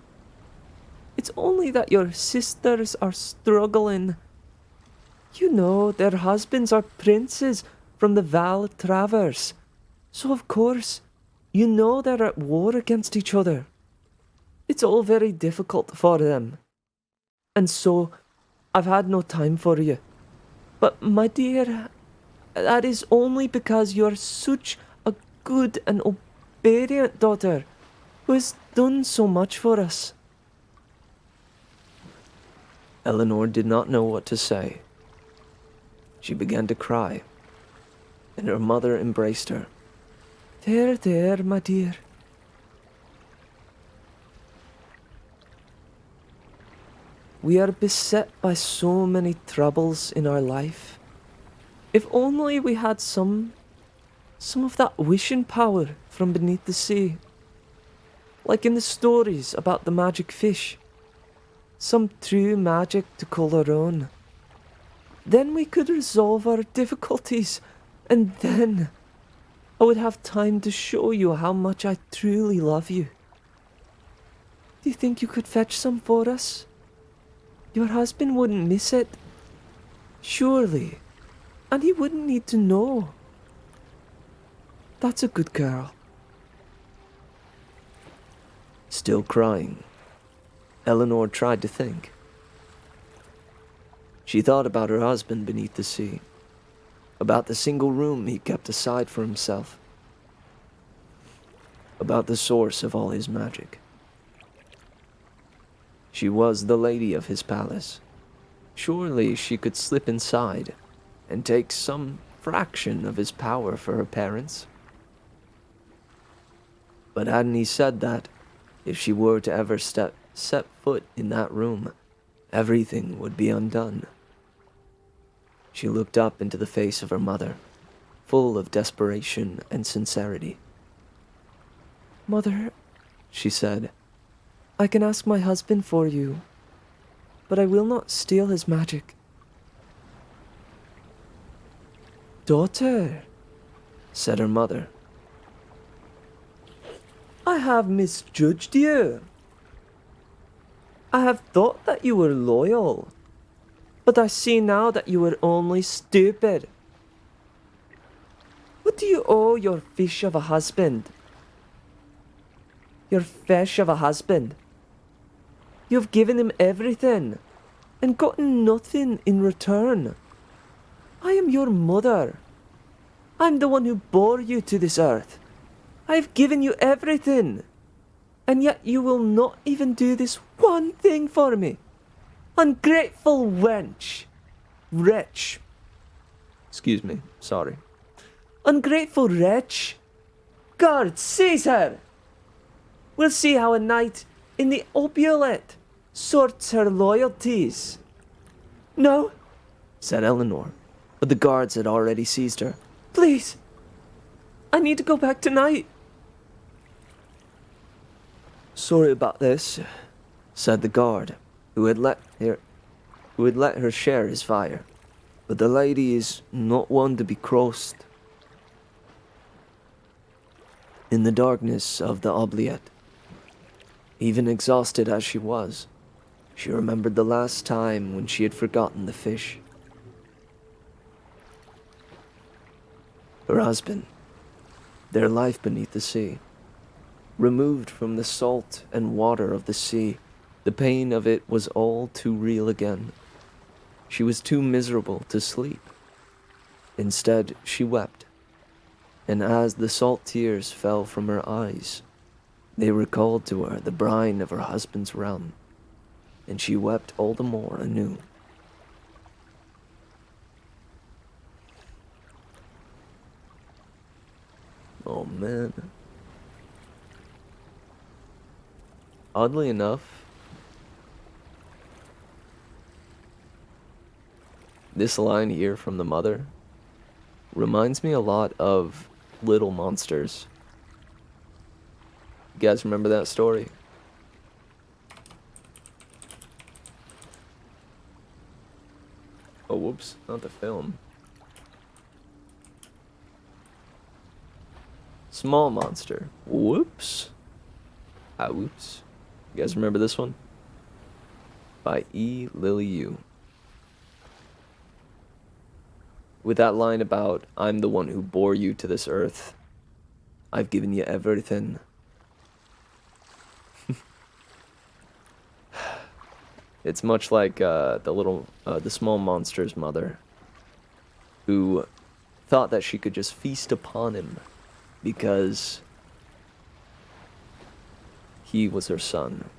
It's only that your sisters are struggling. You know, their husbands are princes from the Val Travers. So, of course, you know they're at war against each other. It's all very difficult for them. And so, I've had no time for you. But, my dear, that is only because you are such a good and obedient daughter who has done so much for us. Eleanor did not know what to say. She began to cry, and her mother embraced her. There, there, my dear. We are beset by so many troubles in our life. If only we had some of that wishing power from beneath the sea. Like in the stories about the magic fish. Some true magic to call our own. Then we could resolve our difficulties, and then I would have time to show you how much I truly love you. Do you think you could fetch some for us? Your husband wouldn't miss it. Surely. And he wouldn't need to know. That's a good girl. Still crying, Eleanor tried to think. She thought about her husband beneath the sea, about the single room he kept aside for himself, about the source of all his magic. She was the lady of his palace. Surely she could slip inside and take some fraction of his power for her parents. But hadn't he said that, if she were to ever set foot in that room, everything would be undone? She looked up into the face of her mother, full of desperation and sincerity. Mother, she said, I can ask my husband for you, but I will not steal his magic. Daughter, said her mother, I have misjudged you. I have thought that you were loyal, but I see now that you were only stupid. What do you owe your fish of a husband? Your fish of a husband? You've given him everything, and gotten nothing in return. I am your mother. I'm the one who bore you to this earth. I've given you everything, and yet you will not even do this one thing for me. Ungrateful wench. Wretch. excuse me, sorry. Ungrateful wretch. Guard, seize her. We'll see how a knight in the opulent sorts her loyalties. No, said Eleanor, but the guards had already seized her. please. I need to go back tonight. Sorry about this, said the guard, who had let her share his fire. But the lady is not one to be crossed. In the darkness of the oubliette, even exhausted as she was, she remembered the last time when she had forgotten the fish. Her husband, their life beneath the sea, removed from the salt and water of the sea, the pain of it was all too real again. She was too miserable to sleep. Instead, she wept, and as the salt tears fell from her eyes, they recalled to her the brine of her husband's realm, and she wept all the more anew. Oh man. Oddly enough, this line here from the mother reminds me a lot of Little Monsters. You guys remember that story? Oh, whoops, not the film. Small Monster. Whoops. Ah, whoops. You guys remember this one? By E. Lily Yu. with that line about, I'm the one who bore you to this earth. I've given you everything. It's much like the small monster's mother, who thought that she could just feast upon him because he was her son.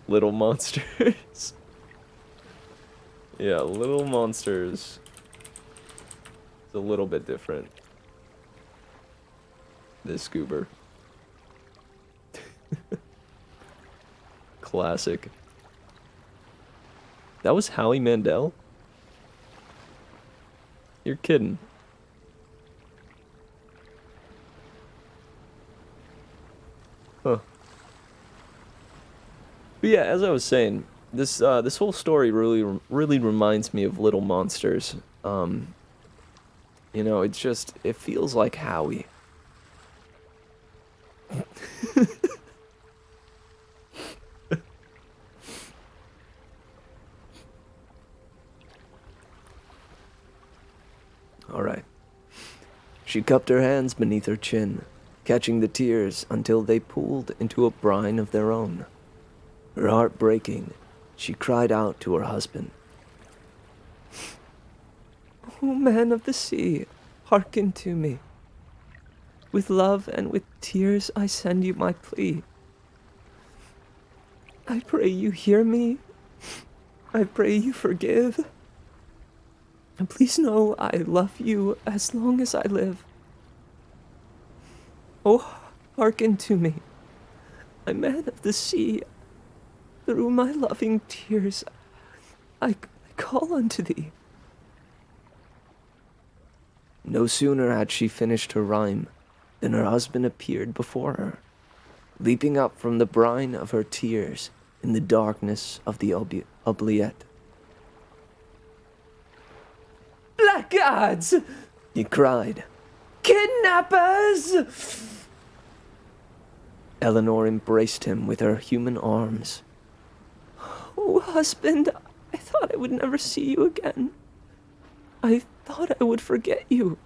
Little monsters. Yeah, little monsters. It's a little bit different. This goober. Classic. That was Howie Mandel? You're kidding. Huh. But yeah, as I was saying, this whole story really reminds me of Little Monsters. It feels like Howie. All right. She cupped her hands beneath her chin, catching the tears until they pooled into a brine of their own. Her heart breaking, she cried out to her husband. O man of the sea, hearken to me. With love and with tears I send you my plea. I pray you hear me. I pray you forgive. And please know I love you as long as I live. Oh, hearken to me. My man of the sea, through my loving tears, I call unto thee. No sooner had she finished her rhyme than her husband appeared before her, leaping up from the brine of her tears in the darkness of the oubliette. Blackguards! He cried. Kidnappers! Eleanor embraced him with her human arms. Oh, husband, I thought I would never see you again. I thought I would forget you.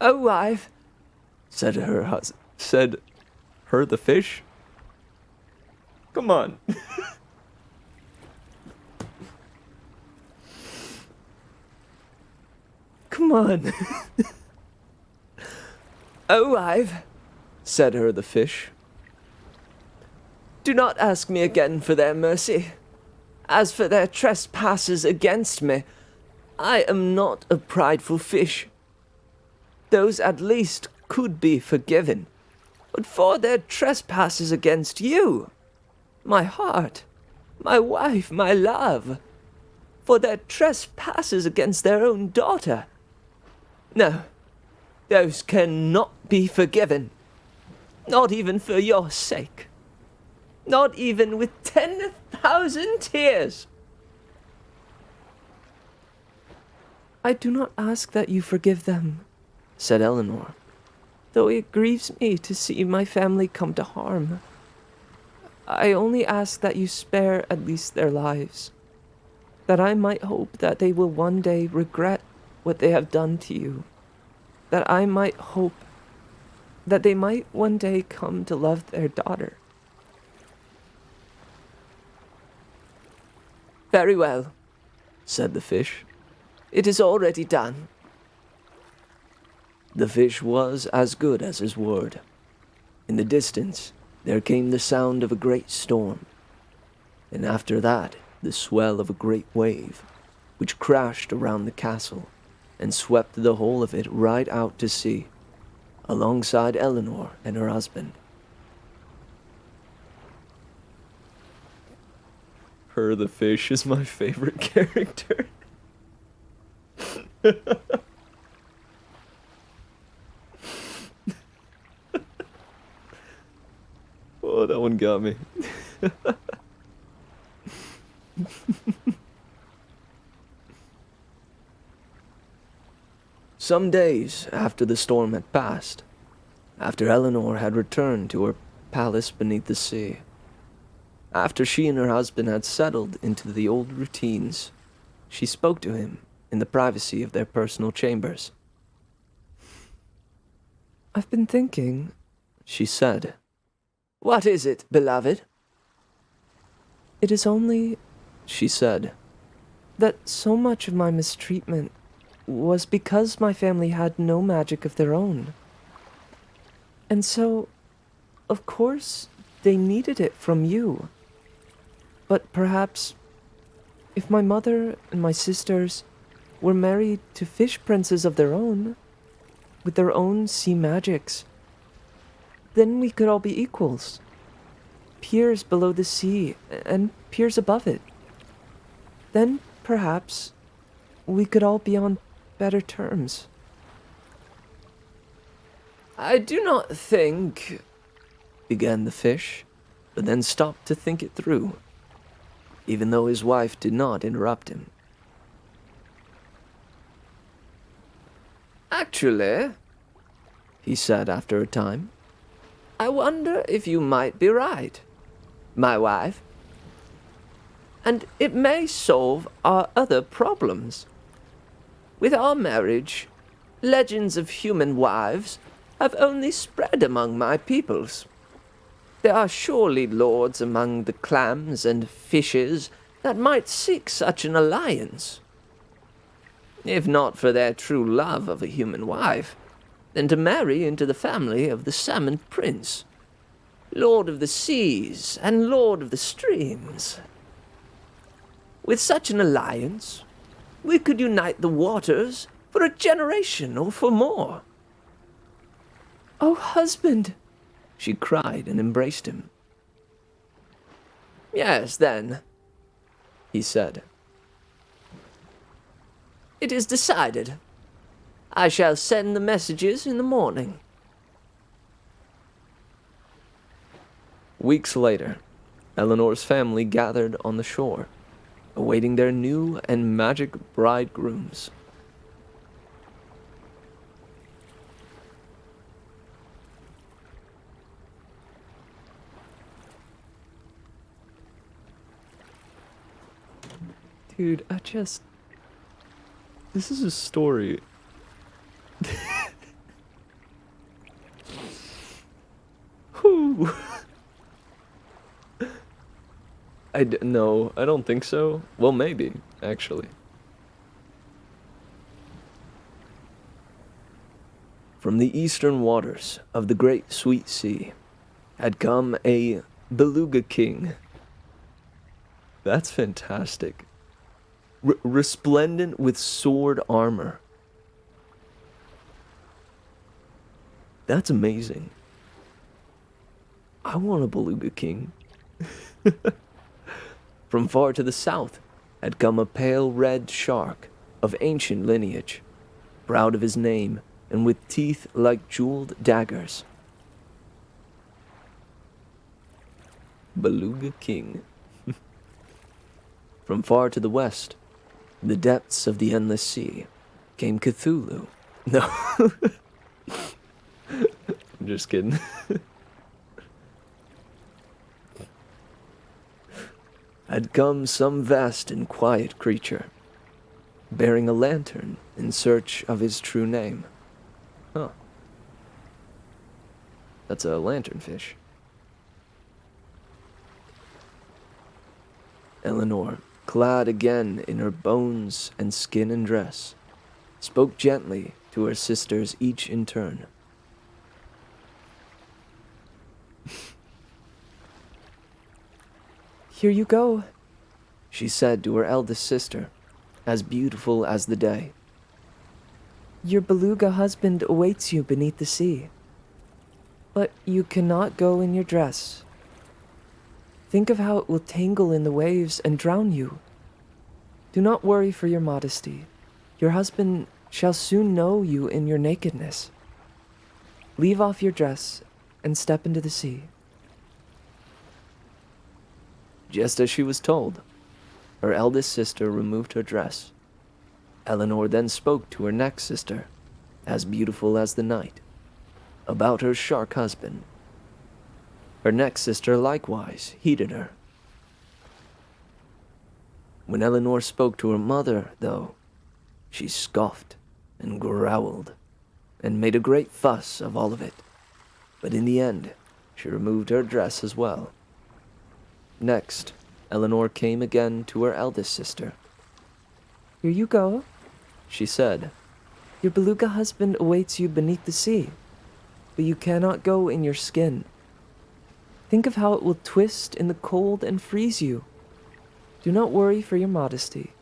Oh, wife, said her the fish. Come on. come on. Oh, wife, said her the fish. Do not ask me again for their mercy. As for their trespasses against me, I am not a prideful fish. Those at least could be forgiven. But for their trespasses against you, my heart, my wife, my love, for their trespasses against their own daughter, no, those cannot be forgiven. Not even for your sake. Not even with 10,000 tears. I do not ask that you forgive them, said Eleanor, though it grieves me to see my family come to harm. I only ask that you spare at least their lives, that I might hope that they will one day regret what they have done to you, that I might hope that they might one day come to love their daughter. Very well, said the fish. It is already done. The fish was as good as his word. In the distance, there came the sound of a great storm, and after that, the swell of a great wave, which crashed around the castle and swept the whole of it right out to sea, alongside Eleanor and her husband. Her the fish is my favorite character. Oh, that one got me. Some days after the storm had passed, after Eleanor had returned to her palace beneath the sea, After she and her husband had settled into the old routines, she spoke to him in the privacy of their personal chambers. "I've been thinking," she said. "What is it, beloved?" "It is only," she said, "that so much of my mistreatment was because my family had no magic of their own. And so, of course, they needed it from you. But perhaps, if my mother and my sisters were married to fish princes of their own, with their own sea magics, then we could all be equals. Peers below the sea and peers above it. Then, perhaps, we could all be on better terms." "I do not think," began the fish, but then stopped to think it through, even though his wife did not interrupt him. "Actually," he said after a time, "I wonder if you might be right, my wife. And it may solve our other problems. With our marriage, legends of human wives have only spread among my peoples. There are surely lords among the clams and fishes that might seek such an alliance. If not for their true love of a human wife, then to marry into the family of the Salmon Prince, Lord of the Seas and Lord of the Streams. With such an alliance, we could unite the waters for a generation or for more." "Oh, husband!" she cried and embraced him. "Yes, then," he said. "It is decided. I shall send the messages in the morning." Weeks later, Eleanor's family gathered on the shore, awaiting their new and magic bridegrooms. Dude, this is a story. Whew. No, I don't think so. Well, maybe, actually. From the eastern waters of the great sweet sea had come a beluga king. That's fantastic. Resplendent with sword armor. That's amazing. I want a beluga king. From far to the south had come a pale red shark of ancient lineage, proud of his name and with teeth like jeweled daggers. Beluga King. From far to the west, the depths of the endless sea, came Cthulhu. No. I'm just kidding. Had come some vast and quiet creature, bearing a lantern in search of his true name. Huh. That's a lanternfish. Eleanor, clad again in her bones and skin and dress, spoke gently to her sisters each in turn. "Here you go," she said to her eldest sister, as beautiful as the day. "Your beluga husband awaits you beneath the sea. But you cannot go in your dress. Think of how it will tangle in the waves and drown you. Do not worry for your modesty. Your husband shall soon know you in your nakedness. Leave off your dress and step into the sea." Just as she was told, her eldest sister removed her dress. Eleanor then spoke to her next sister, as beautiful as the night, about her shark husband. Her next sister likewise heeded her, When Eleanor spoke to her mother, though, she scoffed and growled and made a great fuss of all of it. But in the end, she removed her dress as well. Next, Eleanor came again to her eldest sister. "Here you go," She said, "Your beluga husband awaits you beneath the sea, but you cannot go in your skin. Think of how it will twist in the cold and freeze you. Do not worry for your modesty.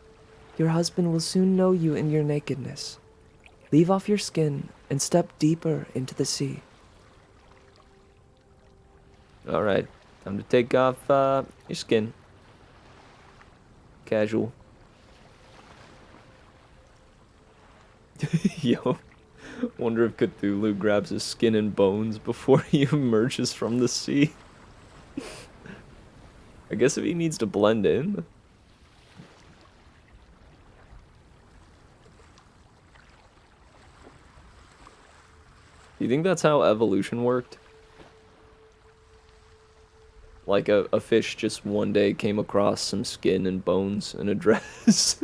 Your husband will soon know you in your nakedness. Leave off your skin and step deeper into the sea." All right, time to take off your skin. Casual. Yo, wonder if Cthulhu grabs his skin and bones before he emerges from the sea. I guess if he needs to blend in. Do you think that's how evolution worked? Like a fish just one day came across some skin and bones in a dress.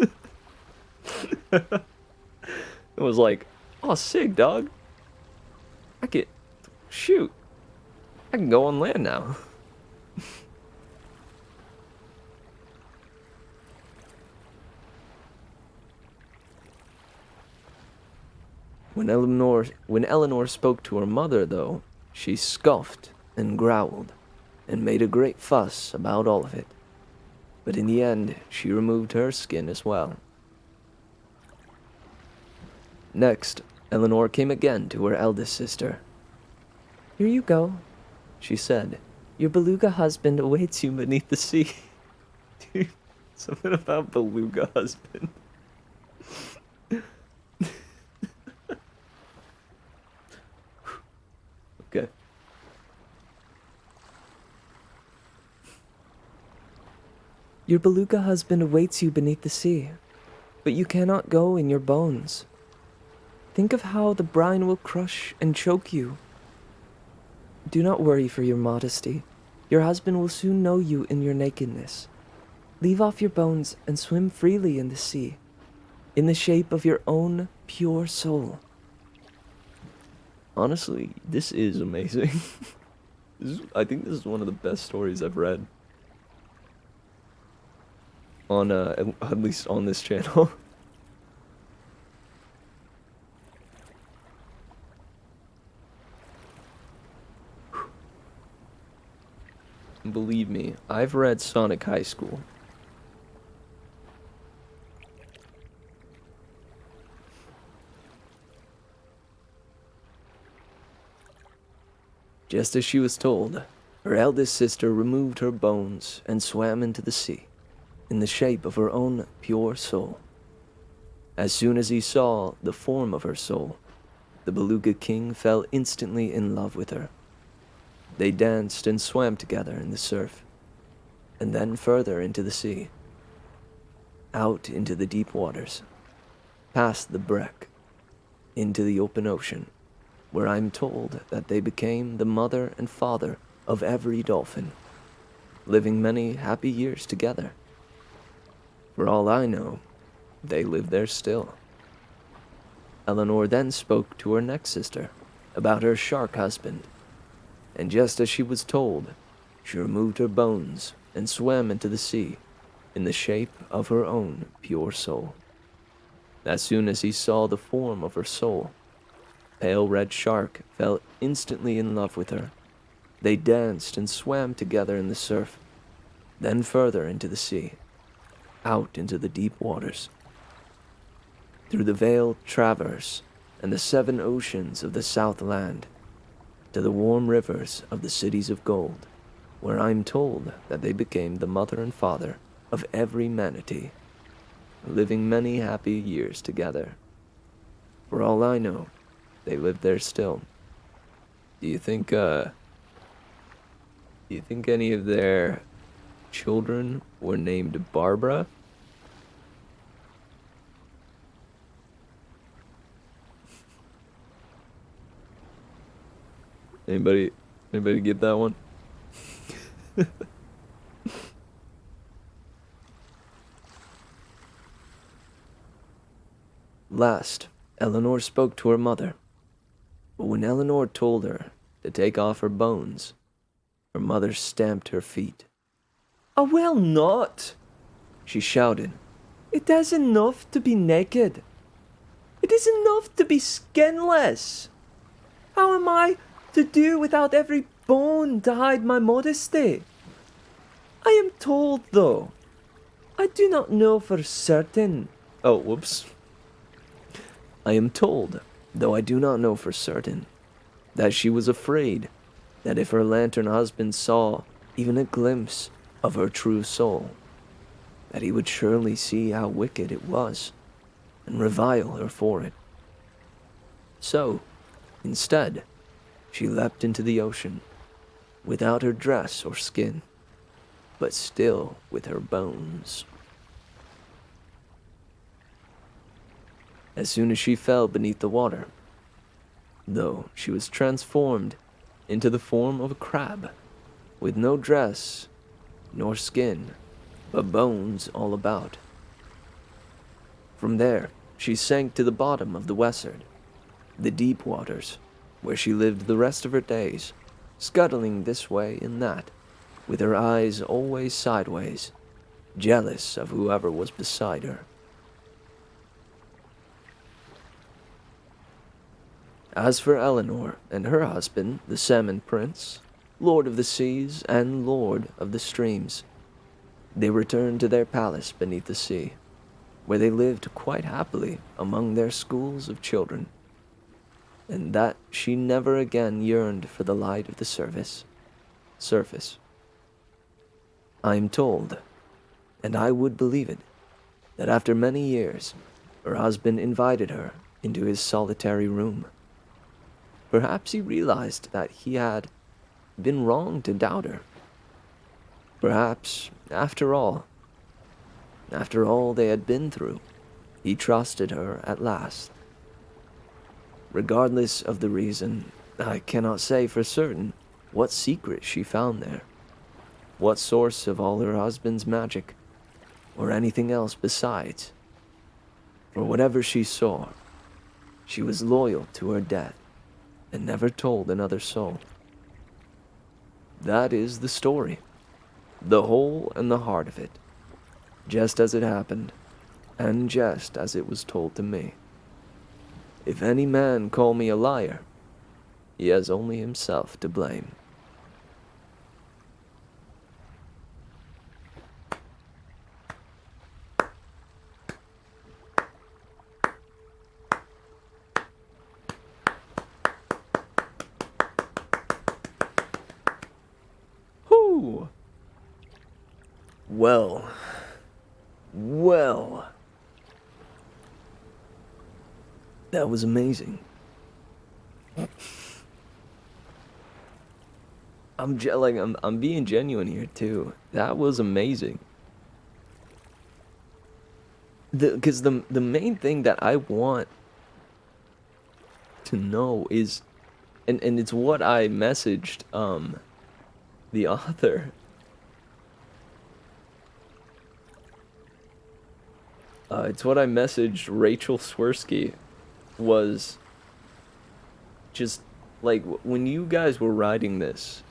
It was like, oh, sick, dog. Shoot. I can go on land now. When Eleanor spoke to her mother, though, she scoffed and growled and made a great fuss about all of it. But in the end, she removed her skin as well. Next, Eleanor came again to her eldest sister. "Here you go. She said, Your beluga husband awaits you beneath the sea." Dude, something about beluga husband. Okay. "Your beluga husband awaits you beneath the sea, but you cannot go in your bones. Think of how the brine will crush and choke you. Do not worry for your modesty. Your husband will soon know you in your nakedness. Leave off your bones and swim freely in the sea, in the shape of your own pure soul." Honestly, this is amazing. I think this is one of the best stories I've read. On, at least on this channel. Believe me, I've read Sonic High School. Just as she was told, her eldest sister removed her bones and swam into the sea, in the shape of her own pure soul. As soon as he saw the form of her soul, the Beluga King fell instantly in love with her. They danced and swam together in the surf, and then further into the sea, out into the deep waters, past the Breck, into the open ocean, where I'm told that they became the mother and father of every dolphin, living many happy years together. For all I know, they live there still. Eleanor then spoke to her next sister about her shark husband, and just as she was told, she removed her bones and swam into the sea in the shape of her own pure soul. As soon as he saw the form of her soul, Pale Red Shark fell instantly in love with her. They danced and swam together in the surf, then further into the sea, out into the deep waters, through the veiled traverse and the 7 oceans of the Southland, to the warm rivers of the cities of gold, where I'm told that they became the mother and father of every manatee, living many happy years together. For all I know, they live there still. Do you think any of their children were named Barbara? Anybody get that one? Last, Eleanor spoke to her mother, but when Eleanor told her to take off her bones, her mother stamped her feet. I will not, She shouted, it is enough to be naked. It is enough to be skinless. How am I to do without every bone to hide my modesty? I am told, though, I do not know for certain. "Oh, whoops. I am told, though I do not know for certain, that she was afraid that if her lantern husband saw even a glimpse of her true soul, that he would surely see how wicked it was and revile her for it. So, instead, she leapt into the ocean, without her dress or skin, but still with her bones. As soon as she fell beneath the water, though she was transformed into the form of a crab, with no dress nor skin, but bones all about. From there, she sank to the bottom of the Wessard, the deep waters, where she lived the rest of her days, scuttling this way and that, with her eyes always sideways, jealous of whoever was beside her. As for Eleanor and her husband, the Salmon Prince, Lord of the Seas and Lord of the Streams, they returned to their palace beneath the sea, where they lived quite happily among their schools of children, and that she never again yearned for the light of the surface. I am told, and I would believe it, that after many years, her husband invited her into his solitary room. Perhaps he realized that he had been wrong to doubt her. Perhaps, after all they had been through, he trusted her at last. Regardless of the reason, I cannot say for certain what secret she found there, what source of all her husband's magic, or anything else besides. For whatever she saw, she was loyal to her death and never told another soul. That is the story, the whole and the heart of it, just as it happened, and just as it was told to me. If any man call me a liar, he has only himself to blame. Whew. Well. That was amazing. I'm being genuine here too. That was amazing. Because the main thing that I want to know is, and it's what I messaged the author. It's what I messaged Rachel Swirsky, was just like, when you guys were writing this,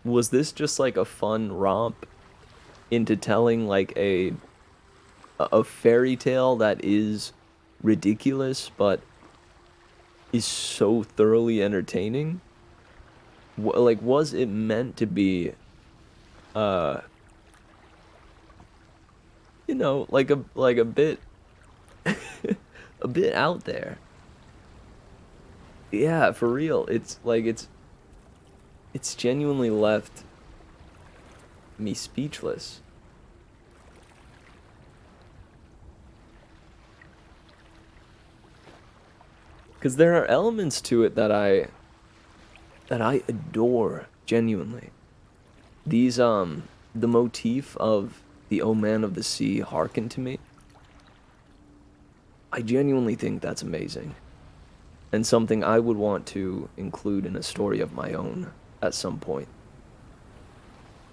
was this just like a fun romp into telling like a fairy tale that is ridiculous but is so thoroughly entertaining? Like, was it meant to be like a bit a bit out there? Yeah, for real. It's like it's genuinely left me speechless. Because there are elements to it that I adore genuinely. These the motif of the "O Man of the Sea, hearken to me." I genuinely think that's amazing, and something I would want to include in a story of my own at some point.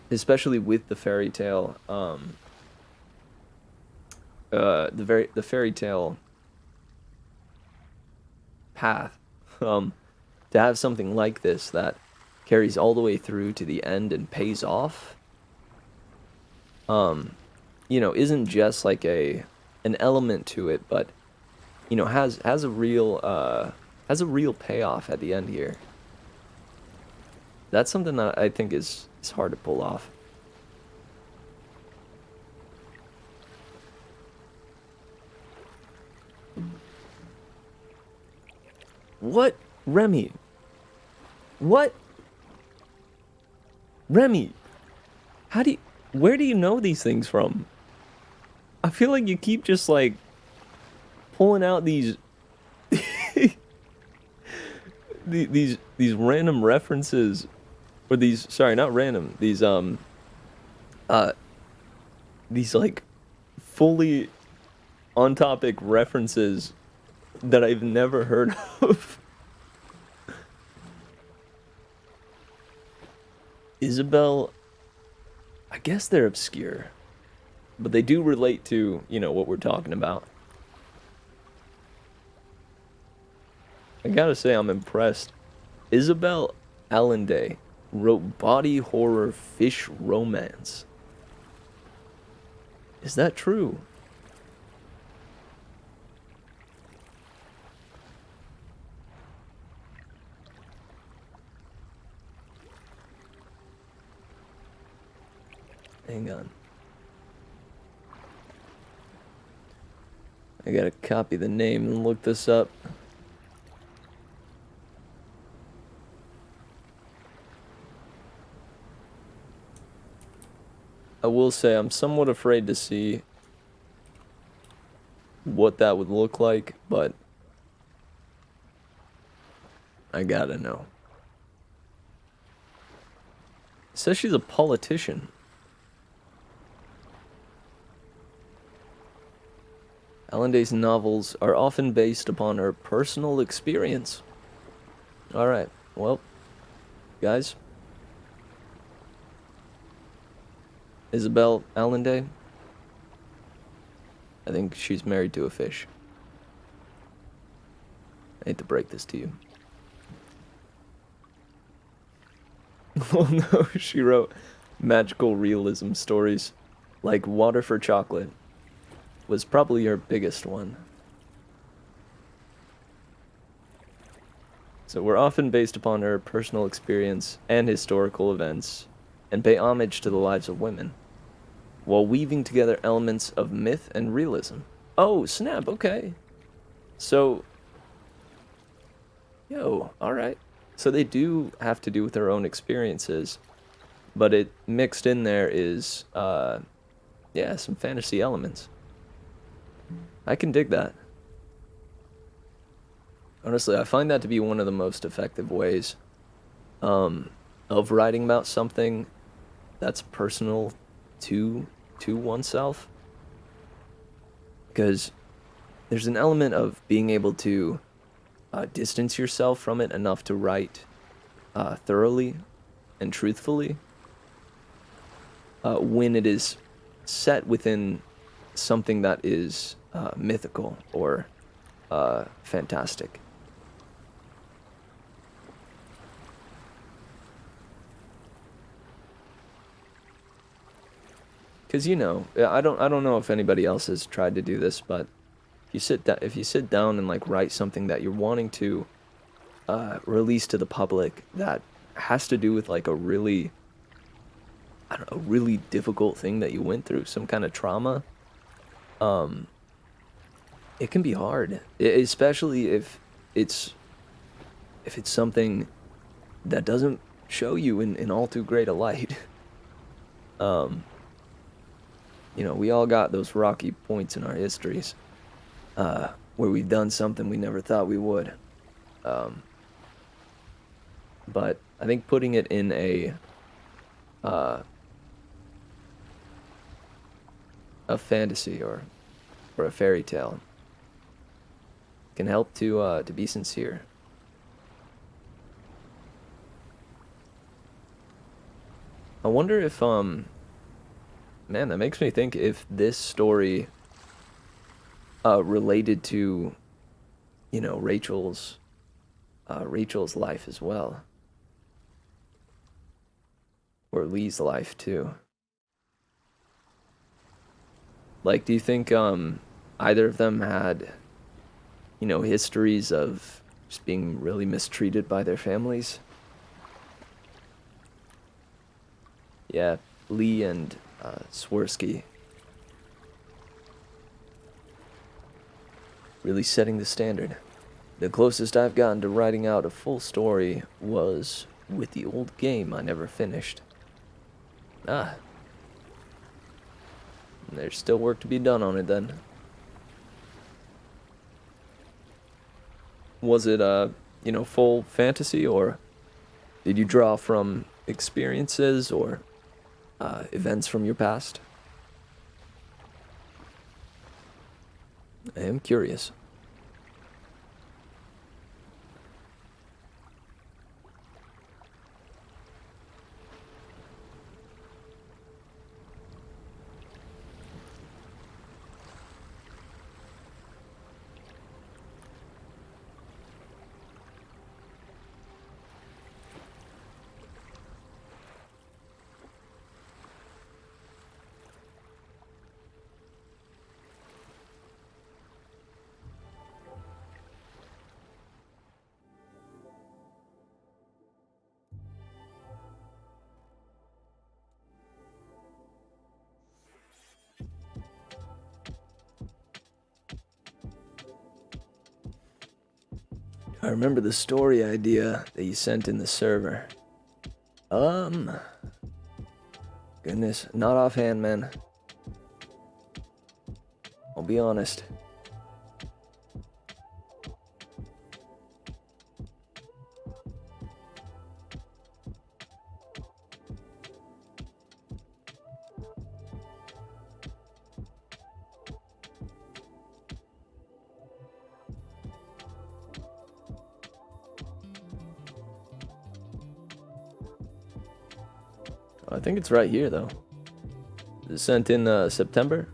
Especially with the fairy tale, the fairy tale path. To have something like this that carries all the way through to the end and pays off, isn't just like an element to it, but has a real payoff at the end here. That's something that I think is hard to pull off. What? Remy? What? Remy? Where do you know these things from? I feel like you keep just like pulling out these these random references, or these, sorry, not random, these like fully on topic references that I've never heard of. Isabel, I guess they're obscure, but they do relate to, what we're talking about. I gotta say, I'm impressed. Isabel Allende wrote body horror fish romance. Is that true? Hang on. I gotta copy the name and look this up. I will say I'm somewhat afraid to see what that would look like, but I gotta know. It says she's a politician. Allende's novels are often based upon her personal experience. Alright, well, guys. Isabel Allende, I think she's married to a fish. I hate to break this to you. Oh no, she wrote magical realism stories, like Water for Chocolate was probably her biggest one. So we're often based upon her personal experience and historical events, and pay homage to the lives of women, while weaving together elements of myth and realism. Oh, snap, okay. So, alright. So they do have to do with their own experiences, but it mixed in there is, some fantasy elements. I can dig that. Honestly, I find that to be one of the most effective ways of writing about something that's personal to oneself. Because there's an element of being able to distance yourself from it enough to write thoroughly and truthfully when it is set within something that is mythical or fantastic. Because I don't know if anybody else has tried to do this, but if you sit down and like write something that you're wanting to release to the public that has to do with like a really difficult thing that you went through, some kind of trauma, it can be hard, especially if it's something that doesn't show you in all too great a light. We all got those rocky points in our histories where we've done something we never thought we would. But I think putting it in a fantasy or a fairy tale can help to be sincere. I wonder if man, that makes me think if this story related to Rachel's Rachel's life as well. Or Lee's life, too. Like, do you think either of them had, histories of just being really mistreated by their families? Yeah, Lee and Swirsky. Really setting the standard. The closest I've gotten to writing out a full story was with the old game I never finished. There's still work to be done on it then. Was it, full fantasy, or did you draw from experiences or events from your past? I am curious. I remember the story idea that you sent in the server. Goodness, not offhand, man. I'll be honest. I think it's right here, though. It was sent in September.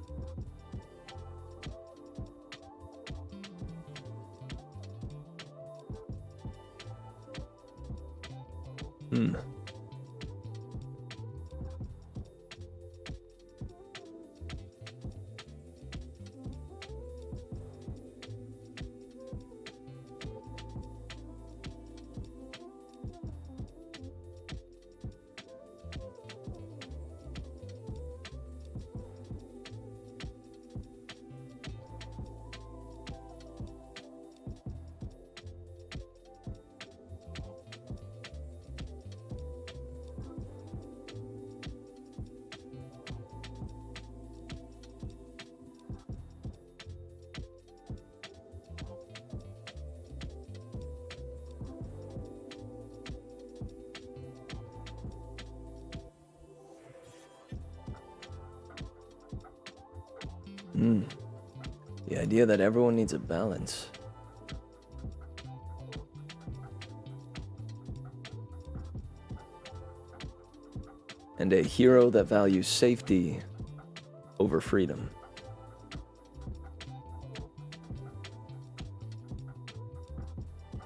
The idea that everyone needs a balance. And a hero that values safety over freedom.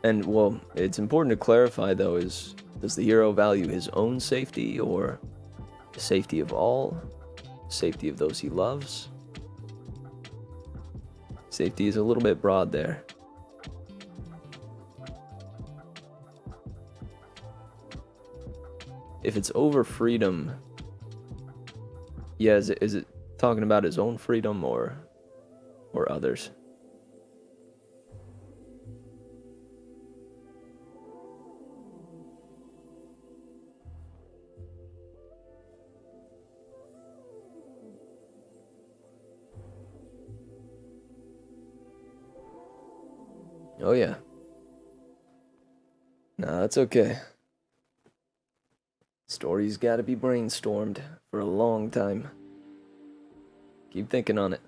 And, well, it's important to clarify, though, does the hero value his own safety or the safety of all? Safety of those he loves? Safety is a little bit broad there. If it's over freedom, yeah, is it talking about his own freedom or others? Oh yeah. Nah, that's okay. Story's gotta be brainstormed for a long time. Keep thinking on it.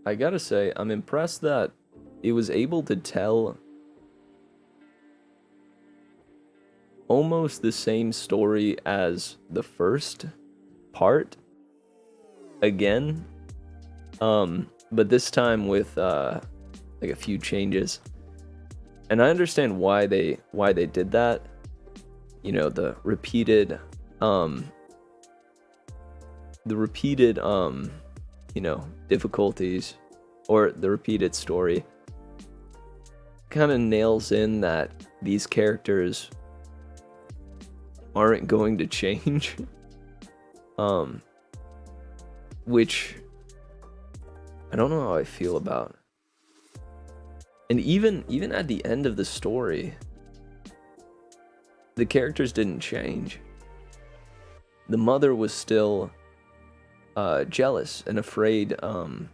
I gotta say, I'm impressed that it was able to tell almost the same story as the first part again. but this time with like a few changes. And I understand why they did that. You know, the repeated you know, difficulties, or the repeated story kind of nails in that these characters aren't going to change. Which I don't know how I feel about. And even at the end of the story, the characters didn't change. The mother was still jealous and afraid, and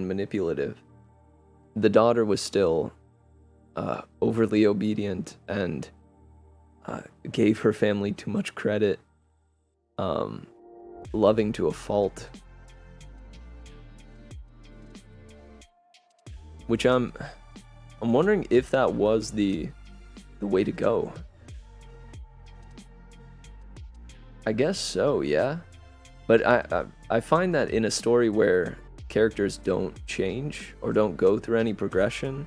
manipulative. The daughter was still overly obedient and gave her family too much credit, loving to a fault. Which I'm wondering if that was the way to go. I guess so, yeah. But I find that in a story where characters don't change or don't go through any progression,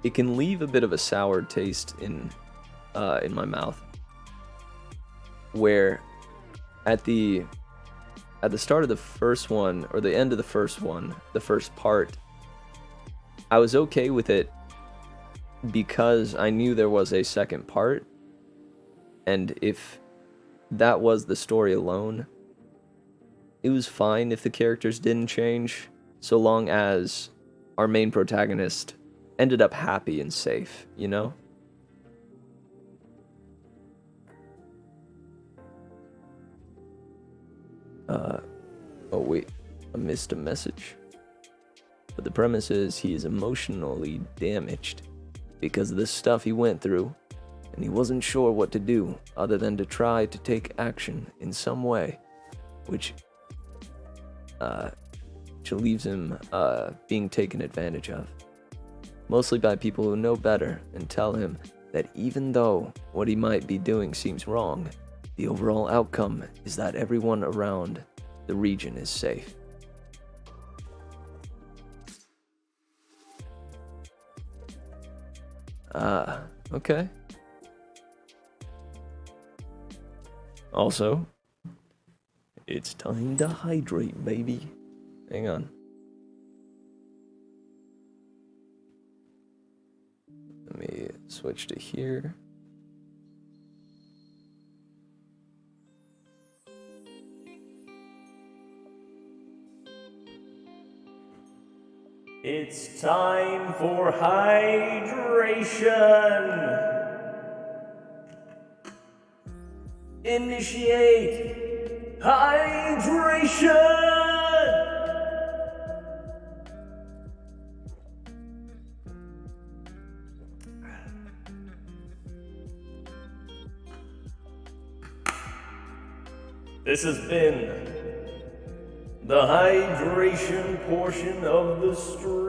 it can leave a bit of a sour taste in my mouth. Where at the start of the first one, or the end of the first one, the first part, I was okay with it because I knew there was a second part. And if that was the story alone, it was fine if the characters didn't change, so long as our main protagonist ended up happy and safe, you know? Oh wait, I missed a message. But the premise is he is emotionally damaged because of the stuff he went through, and he wasn't sure what to do other than to try to take action in some way, which leaves him being taken advantage of. Mostly by people who know better and tell him that even though what he might be doing seems wrong, the overall outcome is that everyone around the region is safe. Okay. Also, it's time to hydrate, baby. Hang on. Let me switch to here. It's time for hydration. Initiate hydration. This has been the hydration portion of the stream.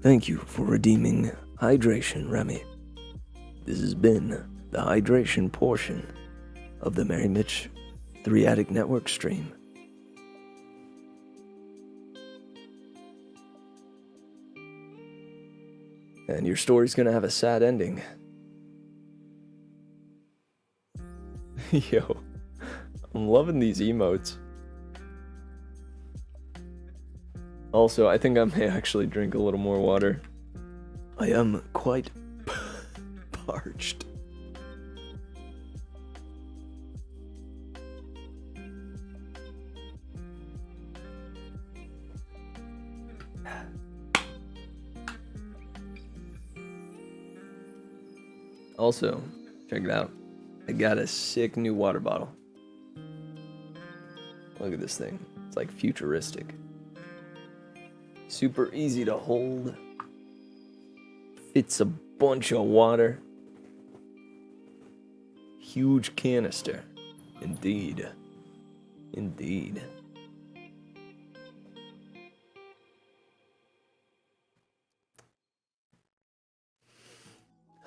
Thank you for redeeming hydration, Remy. This has been the hydration portion of the merrymitch 3 Attic Network stream. And your story's gonna have a sad ending. Yo, I'm loving these emotes. Also, I think I may actually drink a little more water. I am quite parched. Also, check it out. I got a sick new water bottle. Look at this thing. It's like futuristic. Super easy to hold. Fits a bunch of water. Huge canister. Indeed. Indeed.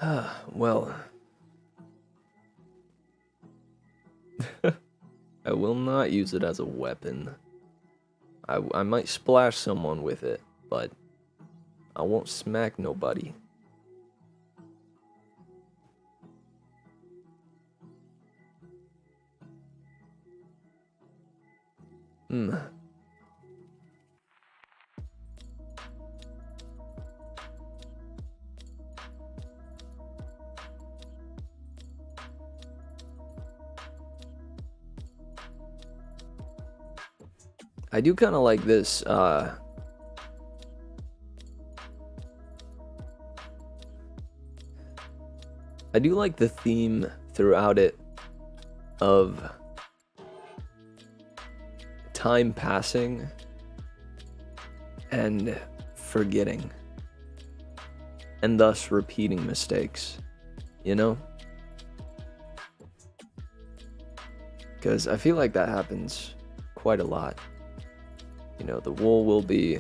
Well, I will not use it as a weapon. I might splash someone with it, but I won't smack nobody. Hmm. I do kind of like this, I do like the theme throughout it of time passing and forgetting, and thus repeating mistakes, you know? Because I feel like that happens quite a lot. You know, the wool will be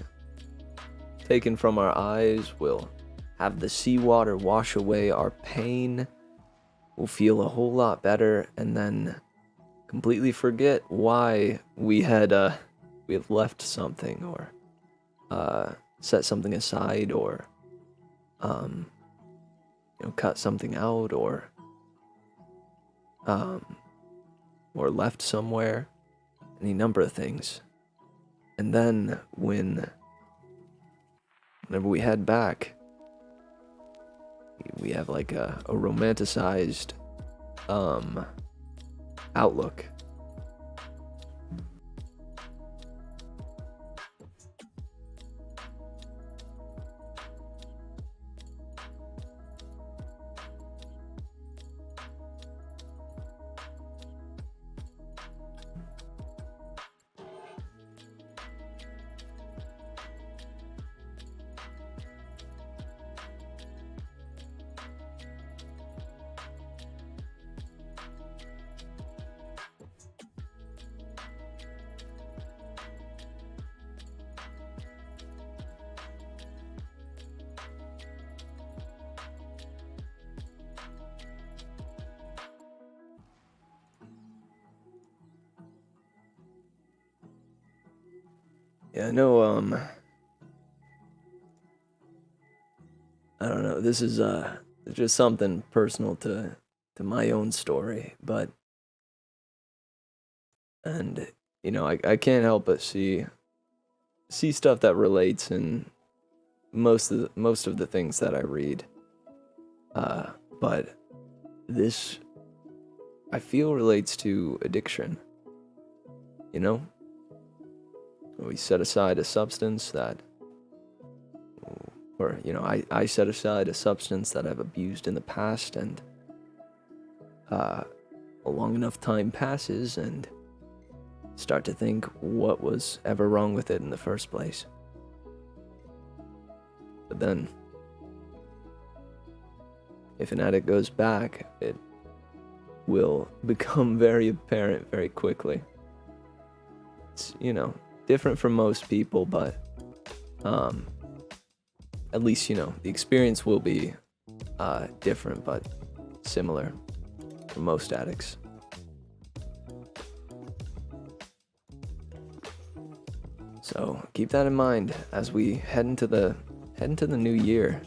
taken from our eyes, we'll have the seawater wash away our pain, we'll feel a whole lot better, and then completely forget why we had left something, or set something aside, or cut something out, or left somewhere, any number of things. And then whenever we head back, we have like a romanticized outlook. Yeah, I know, I don't know, this is just something personal to my own story, but, and, I can't help but see stuff that relates in most of the things that I read. But this, I feel, relates to addiction. You know? We set aside a substance that, or, I set aside a substance that I've abused in the past, and a long enough time passes, and start to think what was ever wrong with it in the first place. But then, if an addict goes back, it will become very apparent very quickly. It's, different from most people, but at least, the experience will be different, but similar for most addicts. So keep that in mind as we head into the new year.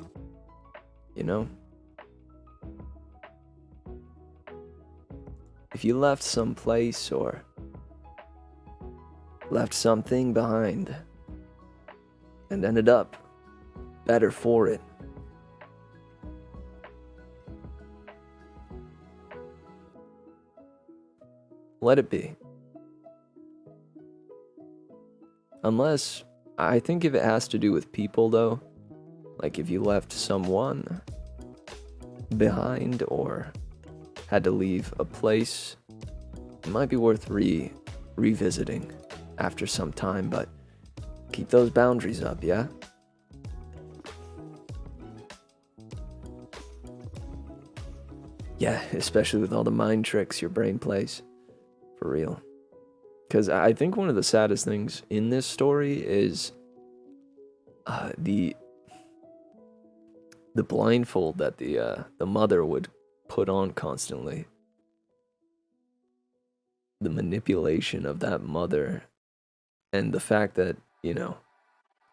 If you left some place or left something behind and ended up better for it, let it be. Unless, I think if it has to do with people though, like if you left someone behind or had to leave a place, it might be worth revisiting after some time, but keep those boundaries up, yeah? Yeah, especially with all the mind tricks your brain plays. For real. Because I think one of the saddest things in this story is the blindfold that the mother would put on constantly. The manipulation of that mother, and the fact that, you know,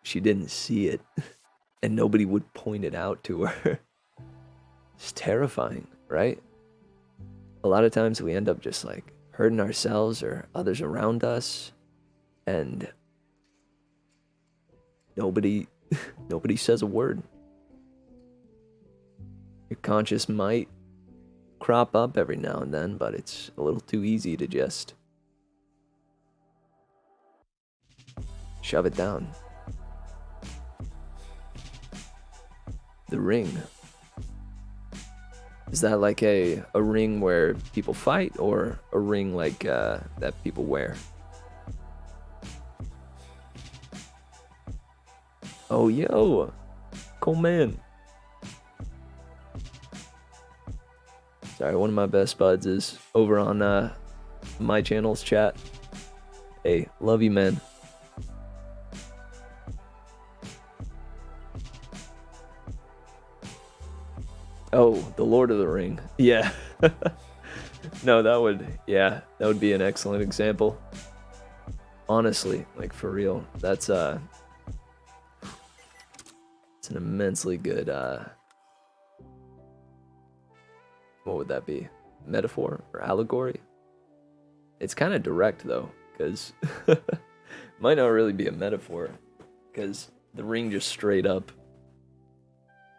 she didn't see it and nobody would point it out to her. It's terrifying, right? A lot of times we end up just like hurting ourselves or others around us, and nobody says a word. Your conscience might crop up every now and then, but it's a little too easy to just shove it down. The ring. Is that like a ring where people fight, or a ring like that people wear? Oh, yo, cool man. Sorry, one of my best buds is over on my channel's chat. Hey, love you, man. Oh, the Lord of the Ring. Yeah. No, that would be an excellent example. Honestly, like for real. It's an immensely good what would that be? Metaphor or allegory? It's kind of direct though, because might not really be a metaphor, because the ring just straight up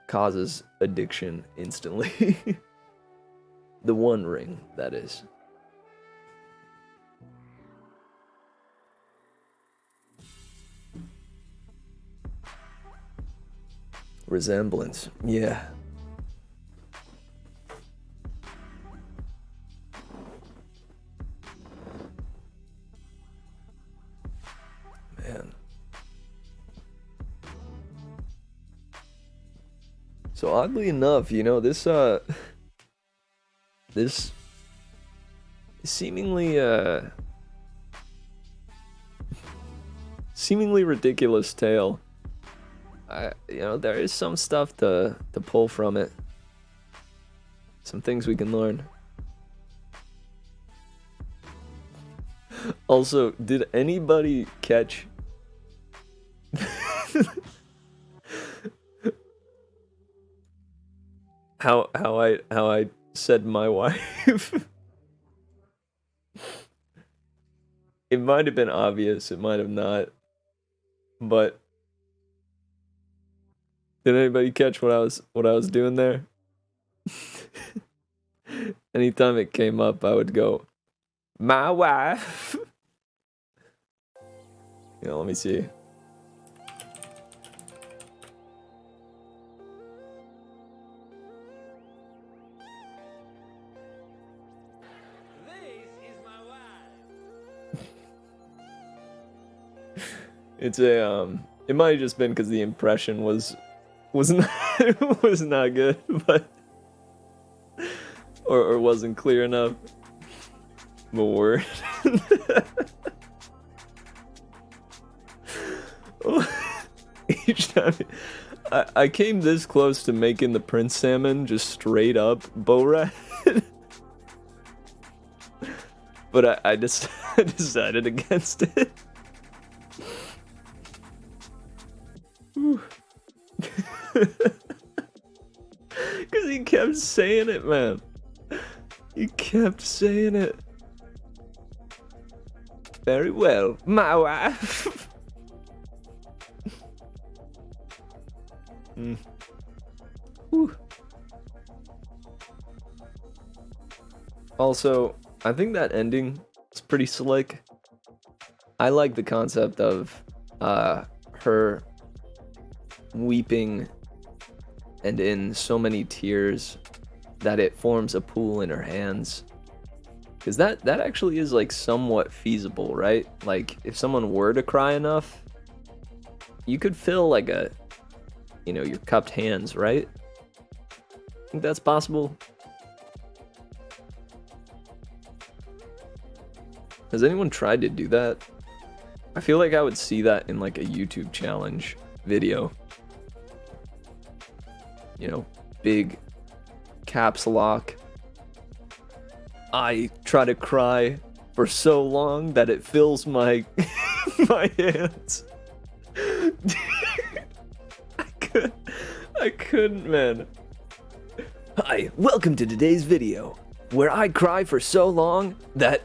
causes addiction instantly. The One Ring, that is. Resemblance, yeah. Man. So oddly enough, you know, this seemingly ridiculous tale, there is some stuff to pull from it. Some things we can learn. Also, did anybody catch how I said my wife? It might have been obvious, it might have not. But did anybody catch what I was doing there? Anytime it came up, I would go, my wife. Let me see. It's a it might have just been because the impression was not was not good, but or wasn't clear enough. The word. Each time I came this close to making the Prince salmon just straight up bow red, but I just decided against it. Because he kept saying it, man. He kept saying it. Very well, my wife. Also, I think that ending is pretty slick. I like the concept of her weeping and in so many tears that it forms a pool in her hands. Because that actually is like somewhat feasible, right? Like if someone were to cry enough, you could fill like your cupped hands, right? Think that's possible? Has anyone tried to do that? I feel like I would see that in like a YouTube challenge video. big caps lock. I try to cry for so long that it fills my my hands. I couldn't, man. Hi, welcome to today's video, where I cry for so long that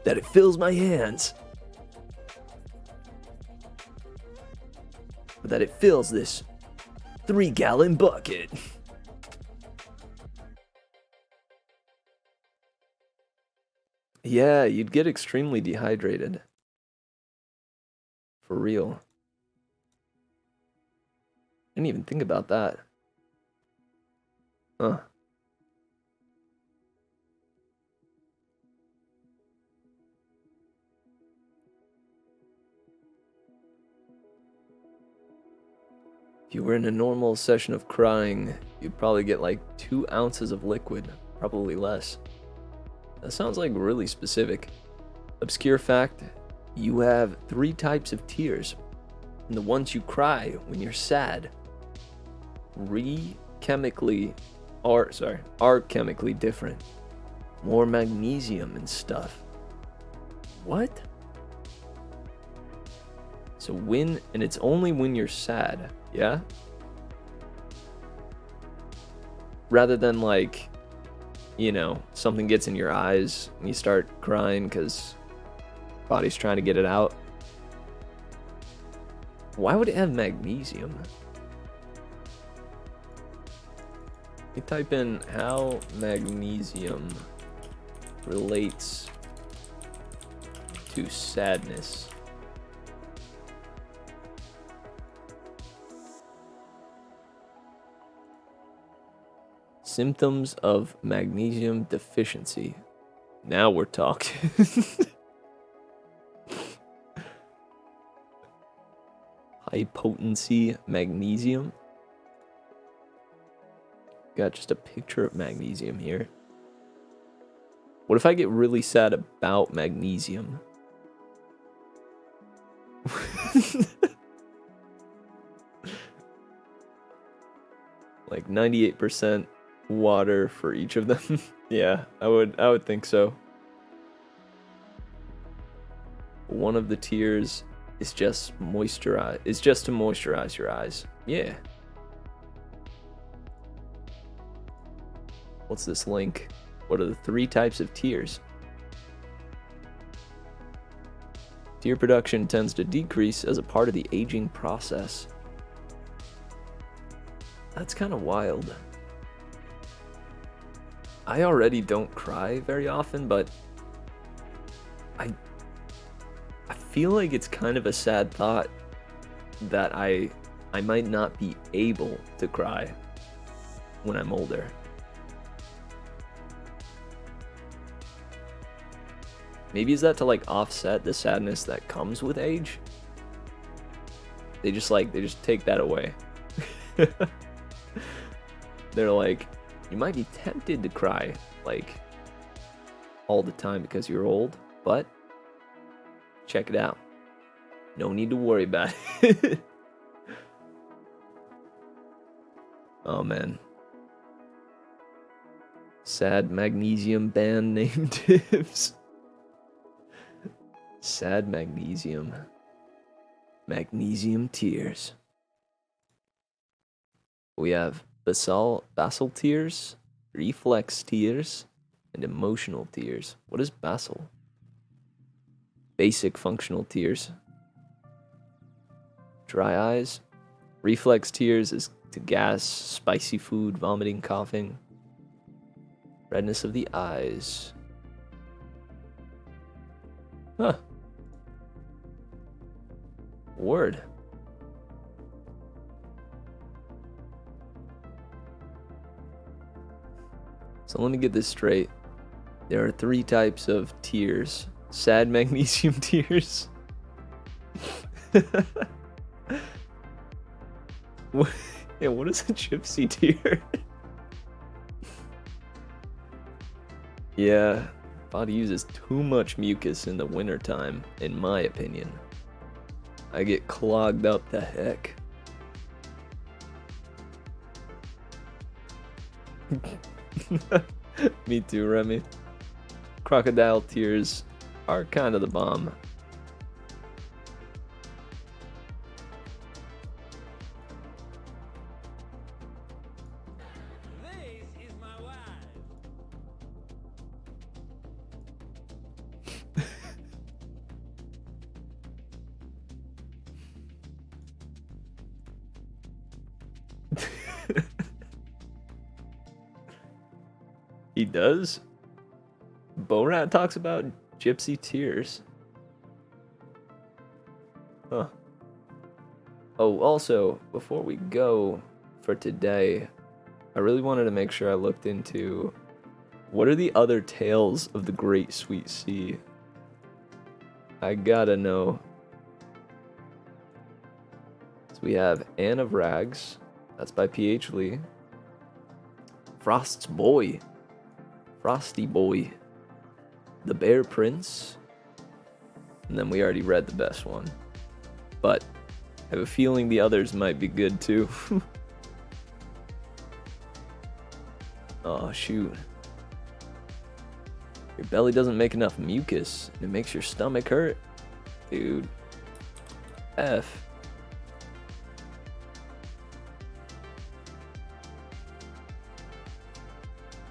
that it fills my hands. That it fills this 3-gallon bucket. Yeah, you'd get extremely dehydrated. For real. I didn't even think about that. Huh. If you were in a normal session of crying, you'd probably get like 2 ounces of liquid, probably less. That sounds like really specific. Obscure fact, you have 3 types of tears. And the ones you cry when you're sad are chemically different. More magnesium and stuff. What? So and it's only when you're sad, yeah? Rather than like, something gets in your eyes and you start crying because body's trying to get it out. Why would it have magnesium? You type in how magnesium relates to sadness. Symptoms of magnesium deficiency. Now we're talking. High potency magnesium. Got just a picture of magnesium here. What if I get really sad about magnesium? Like 98% water for each of them. Yeah, I would think so. One of the tears is just to moisturize your eyes. Yeah. What's this link? What are the 3 types of tears? Tear production tends to decrease as a part of the aging process. That's kind of wild. I already don't cry very often, but I feel like it's kind of a sad thought that I might not be able to cry when I'm older. Maybe is that to like offset the sadness that comes with age? They just take that away. They're like, you might be tempted to cry like all the time because you're old, but check it out. No need to worry about it. Oh man. Sad magnesium band name tips. Sad magnesium. Magnesium tears. We have basal tears, reflex tears, and emotional tears. What is basal? Basic functional tears. Dry eyes. Reflex tears is to gas, spicy food, vomiting, coughing. Redness of the eyes. Huh. Word. So let me get this straight. There are 3 types of tears. Sad magnesium tears. What is a gypsy tear? Yeah, body uses too much mucus in the wintertime, in my opinion. I get clogged up the heck. Me too, Remy. Crocodile tears are kind of the bomb. This is my wife. He does? Borat talks about gypsy tears. Huh. Oh, also, before we go for today, I really wanted to make sure I looked into what are the other tales of the Great Sweet Sea. I gotta know. So we have Anne of Rags. That's by P.H. Lee. Frost's Boy. Frosty Boy. The Bear Prince. And then we already read the best one. But I have a feeling the others might be good too. Oh, shoot. Your belly doesn't make enough mucus, and it makes your stomach hurt. Dude. F.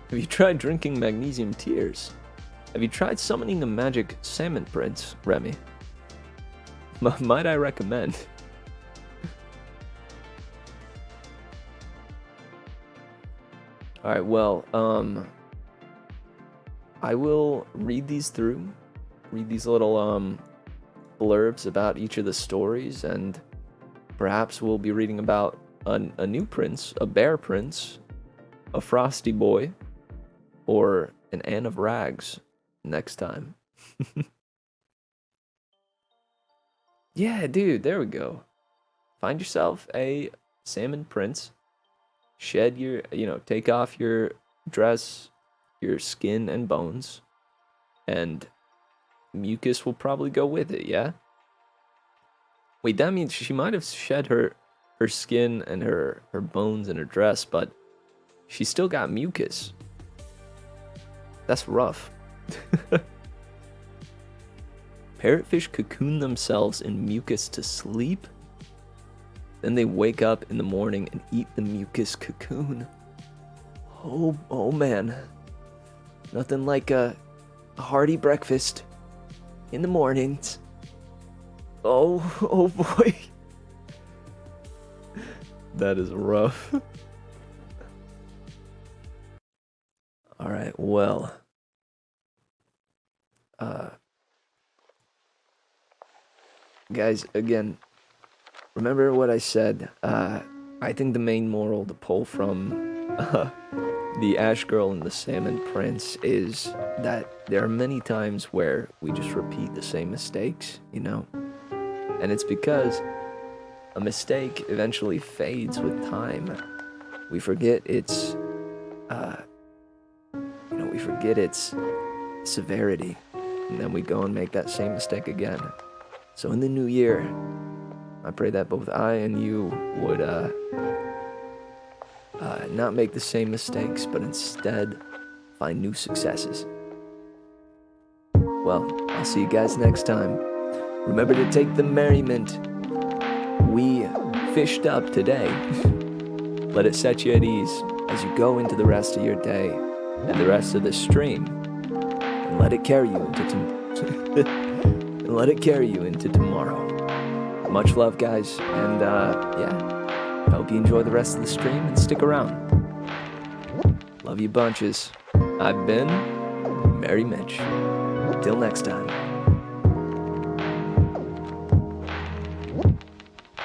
Have you tried drinking magnesium tears? Have you tried summoning a magic salmon prince, Remy? Might I recommend? Alright, well, I will read these through. Read these little, blurbs about each of the stories, and perhaps we'll be reading about a new prince, a bear prince, a frosty boy, or an Anne of Rags next time. Yeah, dude, there we go. Find yourself a salmon prince. Shed your, take off your dress, your skin and bones, and mucus will probably go with it, yeah? Wait, that means she might have shed her skin and her bones and her dress, but she still got mucus. That's rough. Parrotfish cocoon themselves in mucus to sleep. Then they wake up in the morning and eat the mucus cocoon. Oh man. Nothing like a hearty breakfast in the mornings. Oh boy. That is rough. Alright, well. Guys, again, remember what I said. I think the main moral to pull from the Ash Girl and the Salmon Prince is that there are many times where we just repeat the same mistakes, And it's because a mistake eventually fades with time. We forget its severity, and then we go and make that same mistake again. So in the new year, I pray that both I and you would not make the same mistakes, but instead find new successes. Well, I'll see you guys next time. Remember to take the merriment we fished up today. Let it set you at ease as you go into the rest of your day and the rest of the stream, and let it carry you into tomorrow. Much love, guys, and I hope you enjoy the rest of the stream and stick around. Love you bunches. I've been Merry Mitch. Till next time.